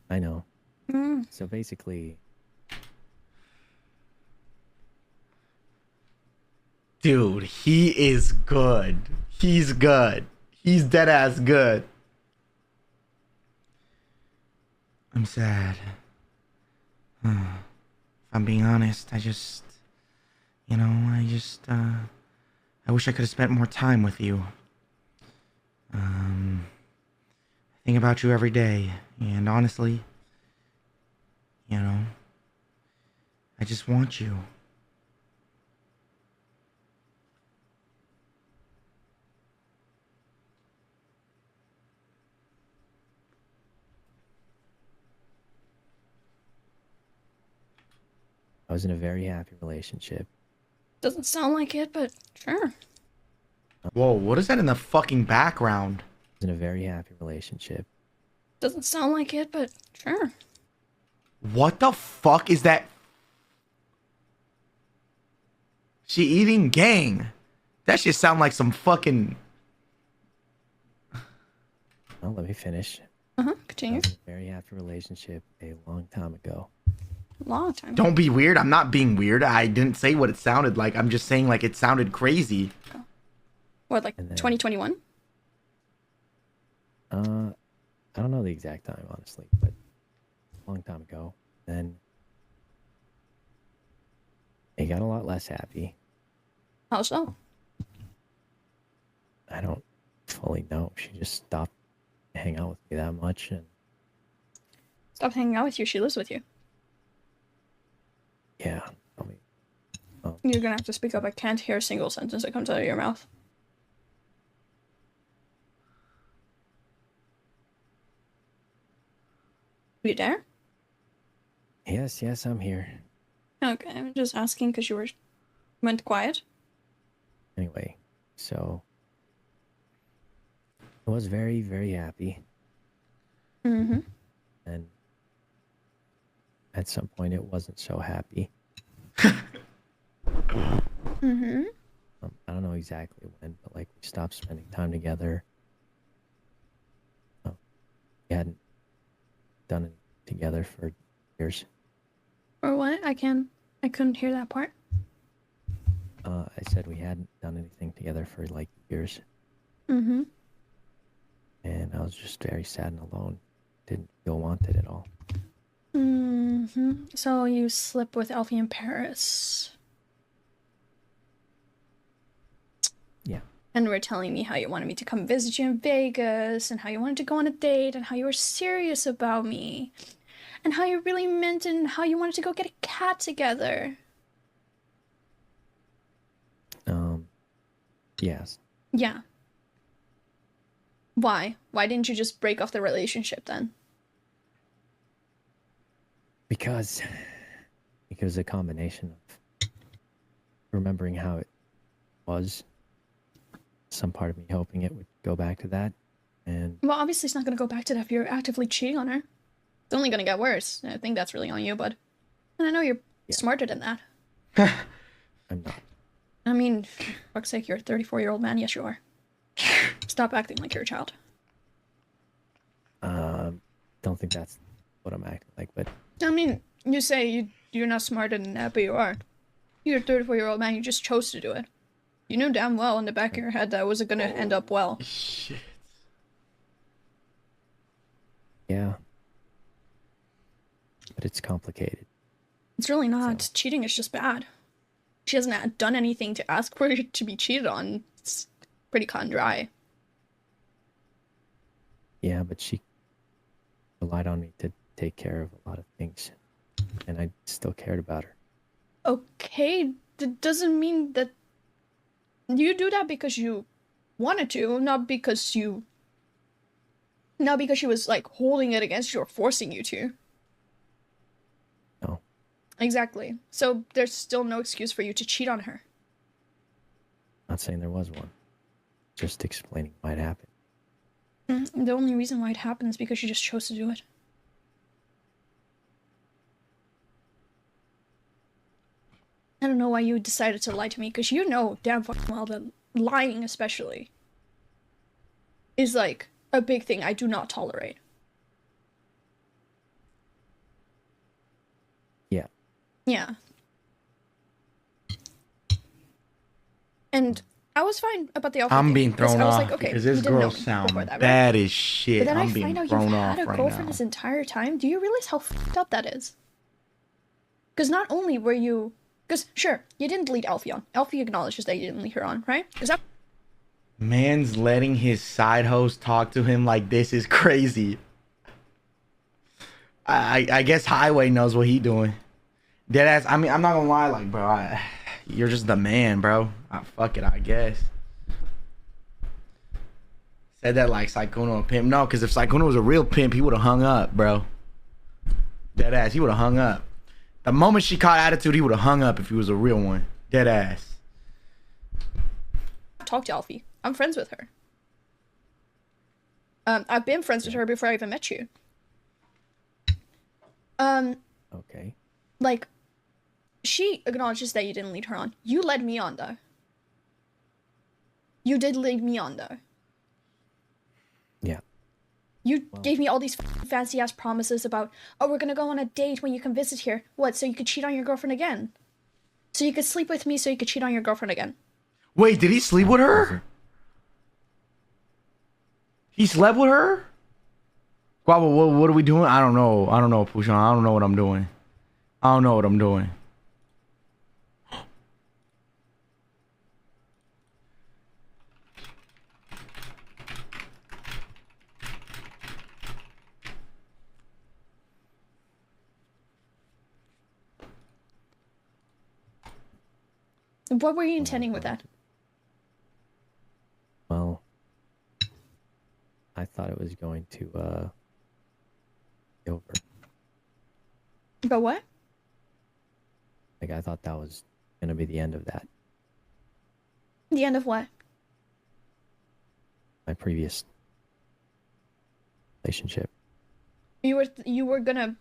I know. Mm. So basically, Dude, he is good. He's good. He's dead ass good. I'm sad. If I'm being honest, I just... You know, I wish I could have spent more time with you. I think about you every day, and honestly, you know, I just want you. I was in a very happy relationship. Doesn't sound like it, but sure. Whoa, what is that in the fucking background? I was in a very happy relationship. Doesn't sound like it, but sure. What the fuck is that? She eating gang. That shit sound like some fucking... Well, let me finish. Uh-huh, I continue. was in a very happy relationship a long time ago. Long time. Don't be weird. I'm not being weird. I didn't say what it sounded like. I'm just saying like it sounded crazy. What, like And then- 2021? I don't know the exact time, honestly, but a long time ago. Then it got a lot less happy. How so? I don't fully know. She just stopped hanging out with me that much, and Stop hanging out with you. She lives with you. yeah, I mean, You're gonna have to speak up. I can't hear a single sentence that comes out of your mouth. You there? yes, I'm here. Okay, I'm just asking because you went quiet. Anyway, so I was very, very happy, Mm-hmm. and at some point it wasn't so happy. Mm-hmm. I don't know exactly when, but like we stopped spending time together. We hadn't done it together for years. Or what? I couldn't hear that part. I said we hadn't done anything together for like years, Mm-hmm. and I was just very sad and alone. Didn't feel wanted at all. Mm-hmm. So you slept with Elfie in Paris. Yeah. And were telling me how you wanted me to come visit you in Vegas, and how you wanted to go on a date, and how you were serious about me, and how you really meant, and how you wanted to go get a cat together. Yes. Yeah. Why? Why didn't you just break off the relationship then? Because a combination of remembering how it was, some part of me hoping it would go back to that, and Well, obviously it's not gonna go back to that if you're actively cheating on her. It's only gonna get worse. I think that's really on you, bud. And I know you're smarter than that. I'm not. I mean, for fuck's sake, you're a 34-year-old man. Yes, you are. Stop acting like you're a child. Don't think that's what I'm acting like, but I mean, you say you're not smarter than that, but you are. You're a 34-year-old man. You just chose to do it. You knew damn well in the back of your head that wasn't gonna end up well. Shit. yeah. But it's complicated. It's really not. So- Cheating is just bad. She hasn't done anything to ask for you to be cheated on. It's pretty cut and dry. Yeah, but she relied on me to take care of a lot of things, and I still cared about her. Okay, that doesn't mean that you do that because you wanted to, not Not because she was like holding it against you or forcing you to. No. Exactly. So there's still no excuse for you to cheat on her. Not saying there was one. Just explaining why it happened. The only reason why it happened is because you just chose to do it. I don't know why you decided to lie to me, because you know damn fucking well that lying especially is like a big thing I do not tolerate. Yeah. Yeah. And I was fine about the outfit I'm thing, being 'cause thrown I was off like, okay, because you this didn't know girl me sound before that, right? bad as shit. But then I'm I being find out you've thrown had off a right girlfriend now. this entire time. Do you realize how fucked up that is? Because not only were you... Because, sure, you didn't lead Alfie on. Alfie acknowledges that you didn't lead her on, right? Is that... Man's letting his side host talk to him like this is crazy. I guess Highway knows what he doing. Deadass, I mean, I'm not gonna lie, like, bro, you're just the man, bro. Fuck it, I guess. Said that like Sykkuno a pimp. No, because if Sykkuno was a real pimp, he would have hung up, bro. Deadass, he would have hung up. The moment she caught attitude, he would have hung up if he was a real one. Deadass. Talk to Alfie. I'm friends with her. I've been friends with her before I even met you. Okay. Like, she acknowledges that you didn't lead her on. You led me on, though. You did lead me on, though. Yeah. You gave me all these fancy-ass promises about, oh, we're gonna go on a date when you come visit here. What, so you could cheat on your girlfriend again? So you could sleep with me so you could cheat on your girlfriend again? Wait, did he sleep with her? He slept with her? Guapo, what are we doing? I don't know. I don't know, Pushan. I don't know what I'm doing. I don't know what I'm doing. What were you intending with that? Well, I thought it was going to be over. But what? Like, I thought that was gonna be the end of that. The end of what? My previous relationship. You were gonna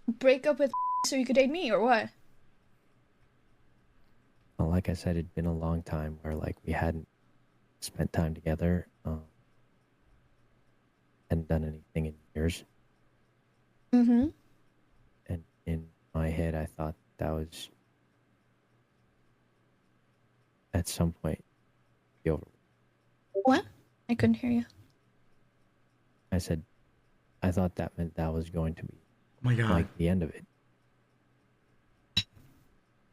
break up with so you could date me, or what? Well, like I said, it'd been a long time where like we hadn't spent time together. Hadn't done anything in years. Mm-hmm. And in my head, I thought that was at some point be over. What? I couldn't hear you. I said, I thought that meant that was going to be Oh my God. like the end of it.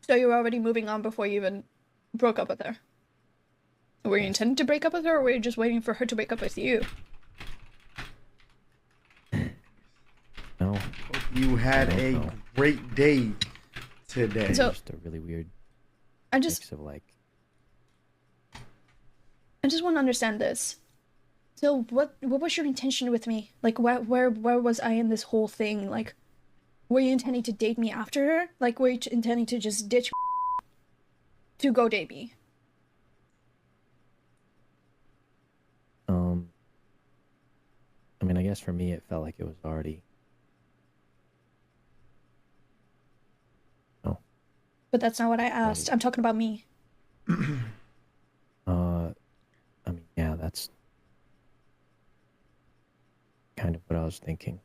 So you were already moving on before you even broke up with her? Were you intending to break up with her, or were you just waiting for her to break up with you? No. Hope you had I don't a know. great day today. It's So- just a really weird I mix just of like, want to understand this. So what was your intention with me? Like where was I in this whole thing? Like, were you intending to date me after her? Like, were you intending to just ditch to go date me? I mean, I guess for me, it felt like it was already. Oh. But that's not what I asked. I'm talking about me. I mean, yeah, that's kind of what I was thinking.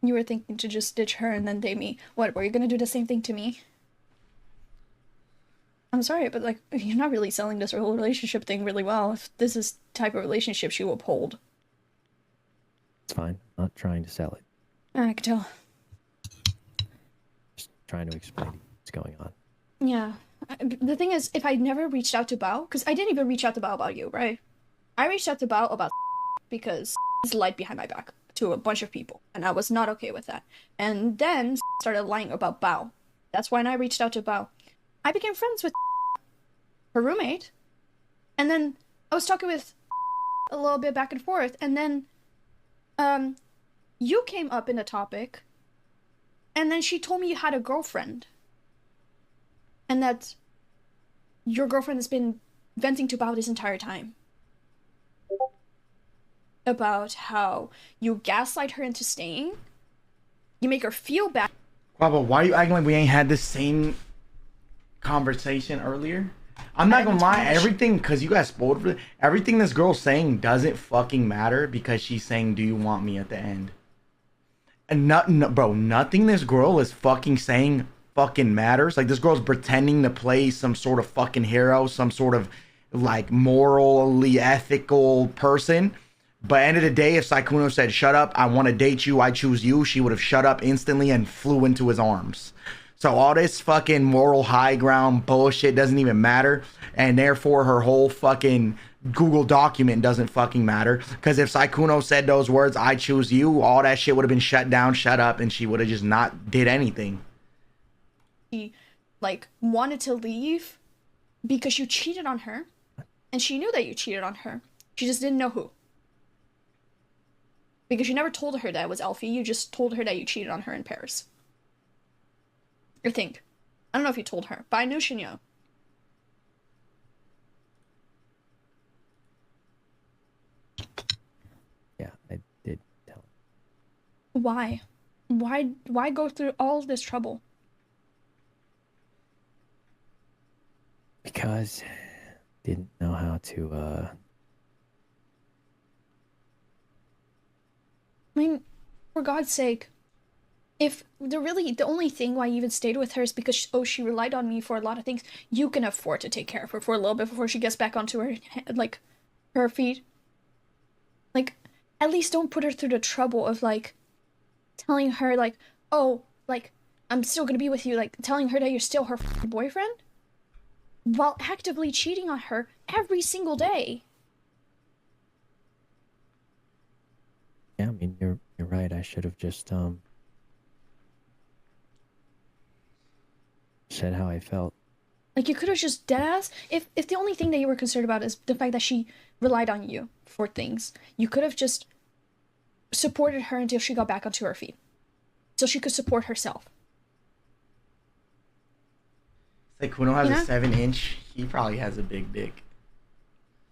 You were thinking to just ditch her and then date me. What, were you gonna do the same thing to me? I'm sorry, but like, you're not really selling this whole relationship thing really well. If this is the type of relationship you uphold. It's fine. I'm not trying to sell it. I can tell. Just trying to explain what's going on. Yeah. The thing is, if I never reached out to Bao, because I didn't even reach out to Bao about you, right? I reached out to Bao about because he's lied behind my back to a bunch of people, and I was not okay with that. And then started lying about Bao. That's when I reached out to Bao. I became friends with her roommate, and then I was talking with a little bit back and forth, and then You came up in a topic, and then she told me you had a girlfriend, and that your girlfriend has been venting to Bao this entire time. About how you gaslight her into staying, you make her feel bad. Guapo, why are you acting like we ain't had the same conversation earlier? I'm not gonna lie, everything, because you guys spoiled for it, everything this girl's saying doesn't fucking matter because she's saying, do you want me at the end? And nothing this girl is fucking saying fucking matters. Like, this girl's pretending to play some sort of fucking hero, some sort of, like, morally ethical person. But end of the day, if Sykkuno said, shut up, I want to date you, I choose you, she would have shut up instantly and flew into his arms. So all this fucking moral high ground bullshit doesn't even matter. And therefore, her whole fucking Google document doesn't fucking matter. Because if Sykkuno said those words, I choose you, all that shit would have been shut down, shut up, and she would have just not did anything. She, like, wanted to leave because you cheated on her. And she knew that you cheated on her. She just didn't know who. Because you never told her that it was Elfie, you just told her that you cheated on her in Paris. I think. I don't know if you told her, but I knew she knew. Yeah, I did tell her. Why? Why go through all this trouble? Because didn't know how to, I mean, for God's sake, if the only thing why you even stayed with her is because, oh, she relied on me for a lot of things, you can afford to take care of her for a little bit before she gets back onto her, like, her feet. Like, at least don't put her through the trouble of, like, telling her, like, oh, like, I'm still gonna be with you, like, telling her that you're still her boyfriend, while actively cheating on her every single day. yeah, I mean, you're right. I should have just, said how I felt. Like, you could have just deadass, if the only thing that you were concerned about is the fact that she relied on you for things, you could have just supported her until she got back onto her feet. So she could support herself. Sykkuno has Yeah? a 7-inch. He probably has a big dick.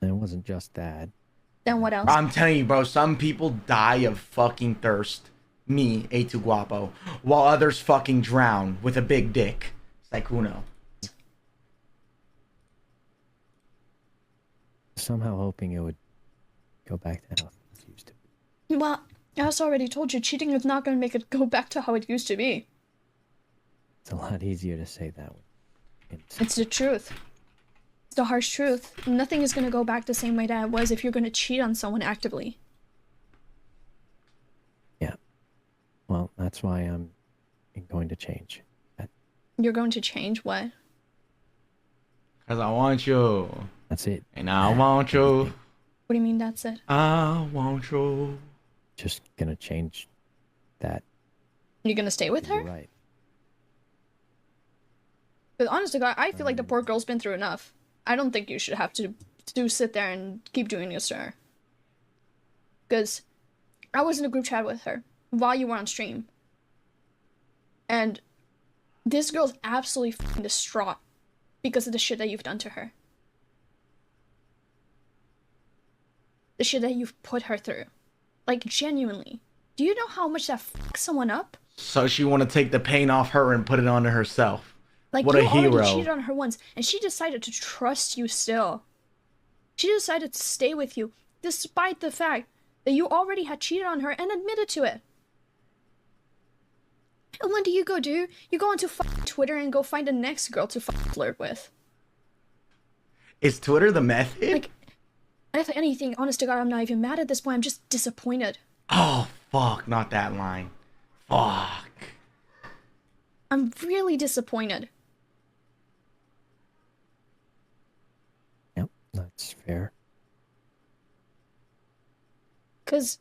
And it wasn't just that. Then what else? I'm telling you, bro, some people die of fucking thirst. Me, A2 Guapo. While others fucking drown with a big dick. Sykkuno. Somehow hoping it would go back to how it used to be. Well, I also already told you, cheating is not going to make it go back to how it used to be. It's a lot easier to say that. It's the truth. It's the harsh truth. Nothing is going to go back the same way that it was if you're going to cheat on someone actively. Yeah. Well, that's why I'm going to change. You're going to change what? Because I want you. That's it. And I want you. What do you mean that's it? I want you. Just gonna change that. You're going to stay with her? You're right. Because honestly, God, I feel like the poor girl's been through enough. I don't think you should have to sit there and keep doing this to her. Because I was in a group chat with her while you were on stream. And this girl's absolutely fucking distraught because of the shit that you've done to her. The shit that you've put her through. Like, genuinely. Do you know how much that fucks someone up? So she want to take the pain off her and put it onto herself. Like, What you a hero. already cheated on her once, and she decided to trust you still. She decided to stay with you, despite the fact that you already had cheated on her and admitted to it. And what do? You go onto Twitter and go find the next girl to flirt with. Is Twitter the method? Like, if anything, honest to God, I'm not even mad at this point. I'm just disappointed. Oh, fuck. Not that line. Fuck. I'm really disappointed. Yep, that's fair. Because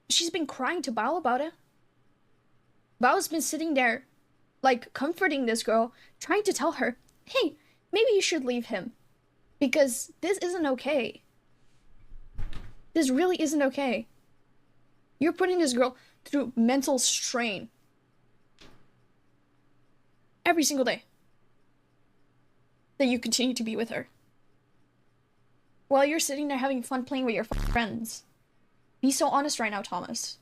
she's been crying to Bao about it. Bao's been sitting there, like, comforting this girl, trying to tell her, hey, maybe you should leave him. Because this isn't okay. This really isn't okay. You're putting this girl through mental strain. Every single day. That you continue to be with her. While you're sitting there having fun playing with your friends. Be so honest right now, Thomas.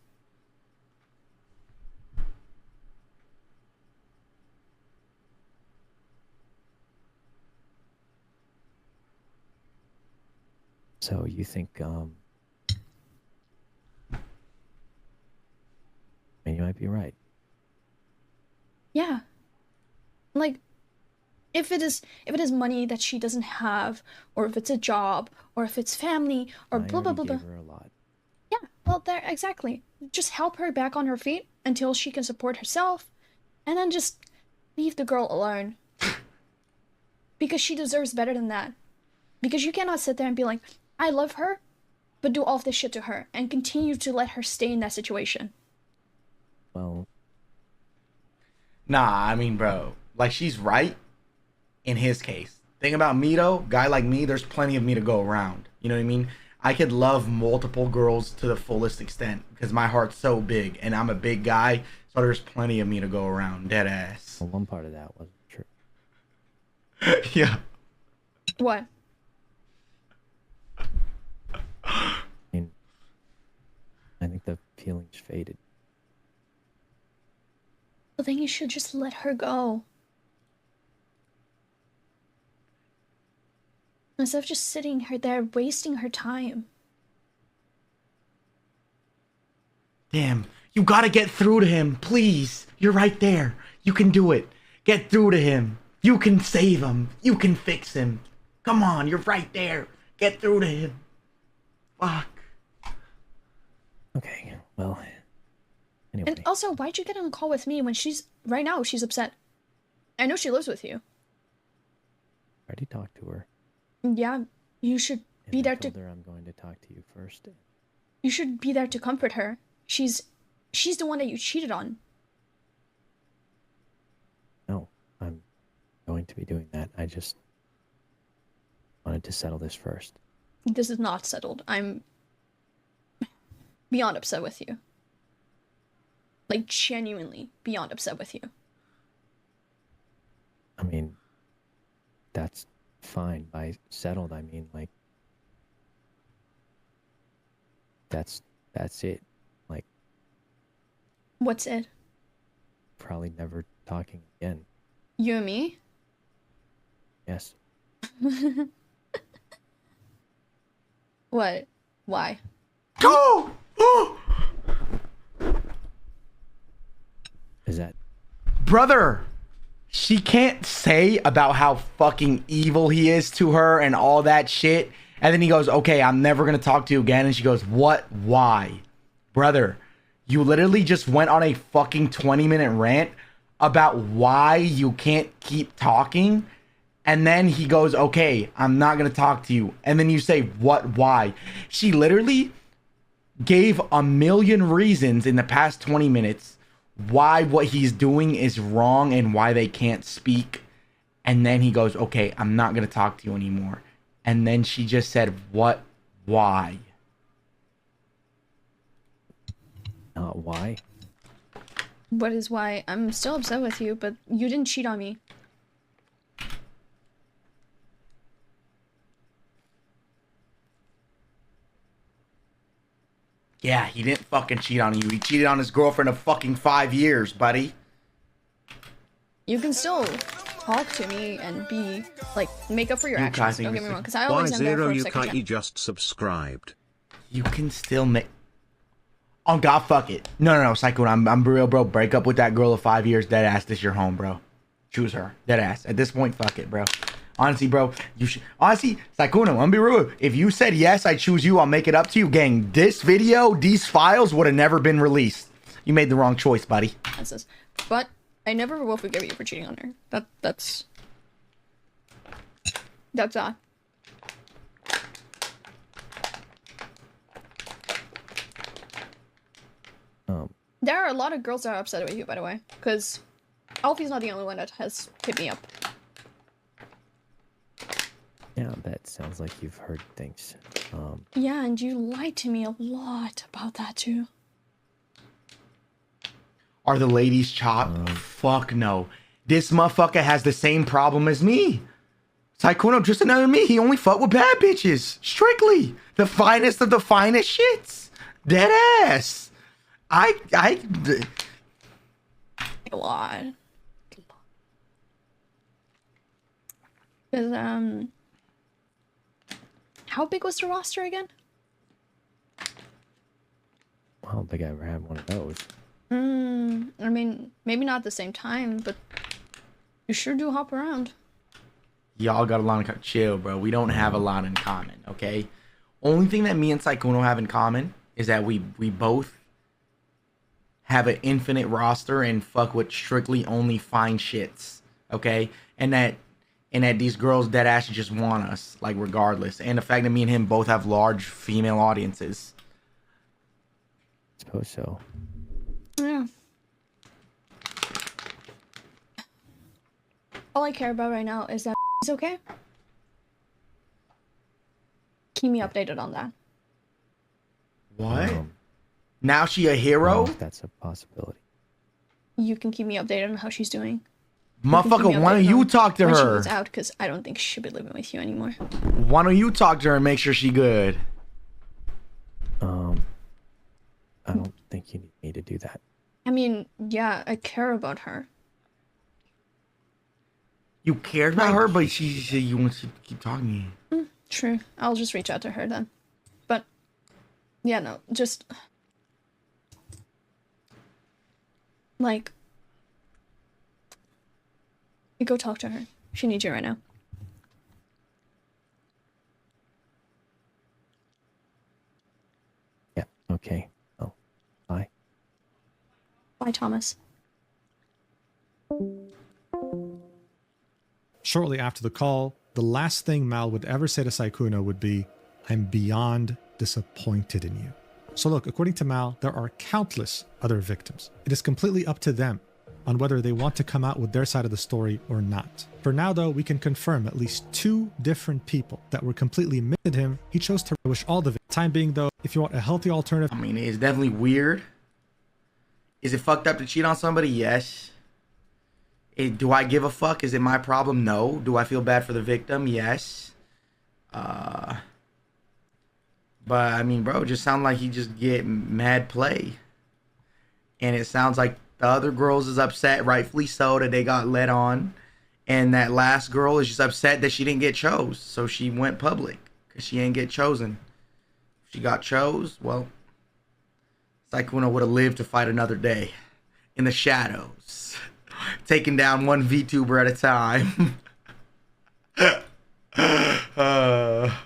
So you think, I mean, you might be right. Yeah. Like, if it is money that she doesn't have, or if it's a job, or if it's family, or blah blah blah blah. Gave her a lot. Yeah, well, there, exactly. Just help her back on her feet until she can support herself, and then just leave the girl alone. Because she deserves better than that. Because you cannot sit there and be like, I love her, but do all of this shit to her, and continue to let her stay in that situation. Well, Nah, I mean, bro, like, she's right in his case. Thing about me, though, guy like me, there's plenty of me to go around. You know what I mean? I could love multiple girls to the fullest extent because my heart's so big and I'm a big guy, so there's plenty of me to go around. Dead ass. well, one part of that wasn't true. Yeah. What? I mean, I think the feelings faded. Well, then you should just let her go. Instead of just sitting her there, wasting her time. Damn. You gotta get through to him, please. You're right there. You can do it. Get through to him. You can save him. You can fix him. Come on, you're right there. Get through to him. Fuck. Okay, well, anyway. And also, why'd you get on a call with me when right now she's upset? I know she lives with you. I already talked to her. Yeah, you should be And there I to... told her I'm going to talk to you first. You should be there to comfort her. She's the one that you cheated on. No, I'm going to be doing that. I just wanted to settle this first. This is not settled. I'm beyond upset with you. Like, genuinely beyond upset with you. I mean, that's fine. By settled, I mean, like, that's it. Like, What's it? probably never talking again. You and me? Yes. What? Why? Go! Is that... Brother, she can't say about how fucking evil he is to her and all that shit. And then he goes, okay, I'm never going to talk to you again. And she goes, what? Why? Brother, you literally just went on a fucking 20-minute rant about why you can't keep talking. And then he goes, okay, I'm not going to talk to you. And then you say, what? Why? She literally gave a million reasons in the past 20 minutes why what he's doing is wrong and why they can't speak. And then he goes, okay, I'm not going to talk to you anymore. And then she just said, what? Why? Why? What is why? I'm still upset with you, but you didn't cheat on me. Yeah, he didn't fucking cheat on you. He cheated on his girlfriend of fucking 5 years, buddy. You can still talk to me and be, like, make up for your You actions. guys Don't think get me this- wrong, because I Why always am there Zero for a you second can't you chance. just subscribed? You can still make... Oh, God, fuck it. No, Sykkuno, I'm real, bro. Break up with that girl of 5 years. Dead ass, this your home, bro. Choose her. Dead ass. At this point, fuck it, bro. Honestly, bro, you should... Honestly, Sykkuno, I'm gonna be real. If you said yes, I choose you, I'll make it up to you. Gang, this video, these files would have never been released. You made the wrong choice, buddy. That's this. But I never will forgive you for cheating on her. That's that. There are a lot of girls that are upset with you, by the way, because Alfie's not the only one that has hit me up. Yeah, that sounds like you've heard things. Yeah, and you lied to me a lot about that too. Are the ladies chopped? Fuck no. This motherfucker has the same problem as me. Sykkuno, just another me. He only fuck with bad bitches. Strictly. The finest of the finest shits. Dead ass. A lot. Because, how big was the roster again? I don't think I ever had one of those. I mean, maybe not at the same time, but you sure do hop around. Y'all got a lot in chill, bro. We don't have a lot in common, okay? Only thing that me and Sykkuno have in common is that we both have an infinite roster and fuck with strictly only fine shits, okay? And that these girls dead ass just want us, like, regardless. And the fact that me and him both have large female audiences. I suppose so. Yeah. All I care about right now is that he's okay. Keep me updated on that. What? Now she a hero? That's a possibility. You can keep me updated on how she's doing. Motherfucker, why don't you talk to when she her? moves out, because I don't think she should be living with you anymore. Why don't you talk to her and make sure she good? I don't think you need me to do that. I mean, yeah, I care about her. You cared about her, but she said you want to keep talking to me. True. I'll just reach out to her then. But, yeah, no, just... like... you go talk to her. She needs you right now. Yeah, okay. Oh, bye. Bye, Thomas. Shortly after the call, the last thing Mal would ever say to Sykkuno would be, "I'm beyond disappointed in you." So look, according to Mal, there are countless other victims. It is completely up to them on whether they want to come out with their side of the story or not. For now though, we can confirm at least 2 different people that were completely missed him. He chose to wish all the time being though, if you want a healthy alternative. I mean, it's definitely weird. Is it fucked up to cheat on somebody? Yes. Do I give a fuck? Is it my problem? No. Do I feel bad for the victim? Yes. But I mean, bro, it just sounds like he just get mad play. And it sounds like the other girls is upset, rightfully so, that they got led on. And that last girl is just upset that she didn't get chose. So she went public because she ain't get chosen. If she got chose, well, Sykkuno would have lived to fight another day in the shadows, taking down one VTuber at a time.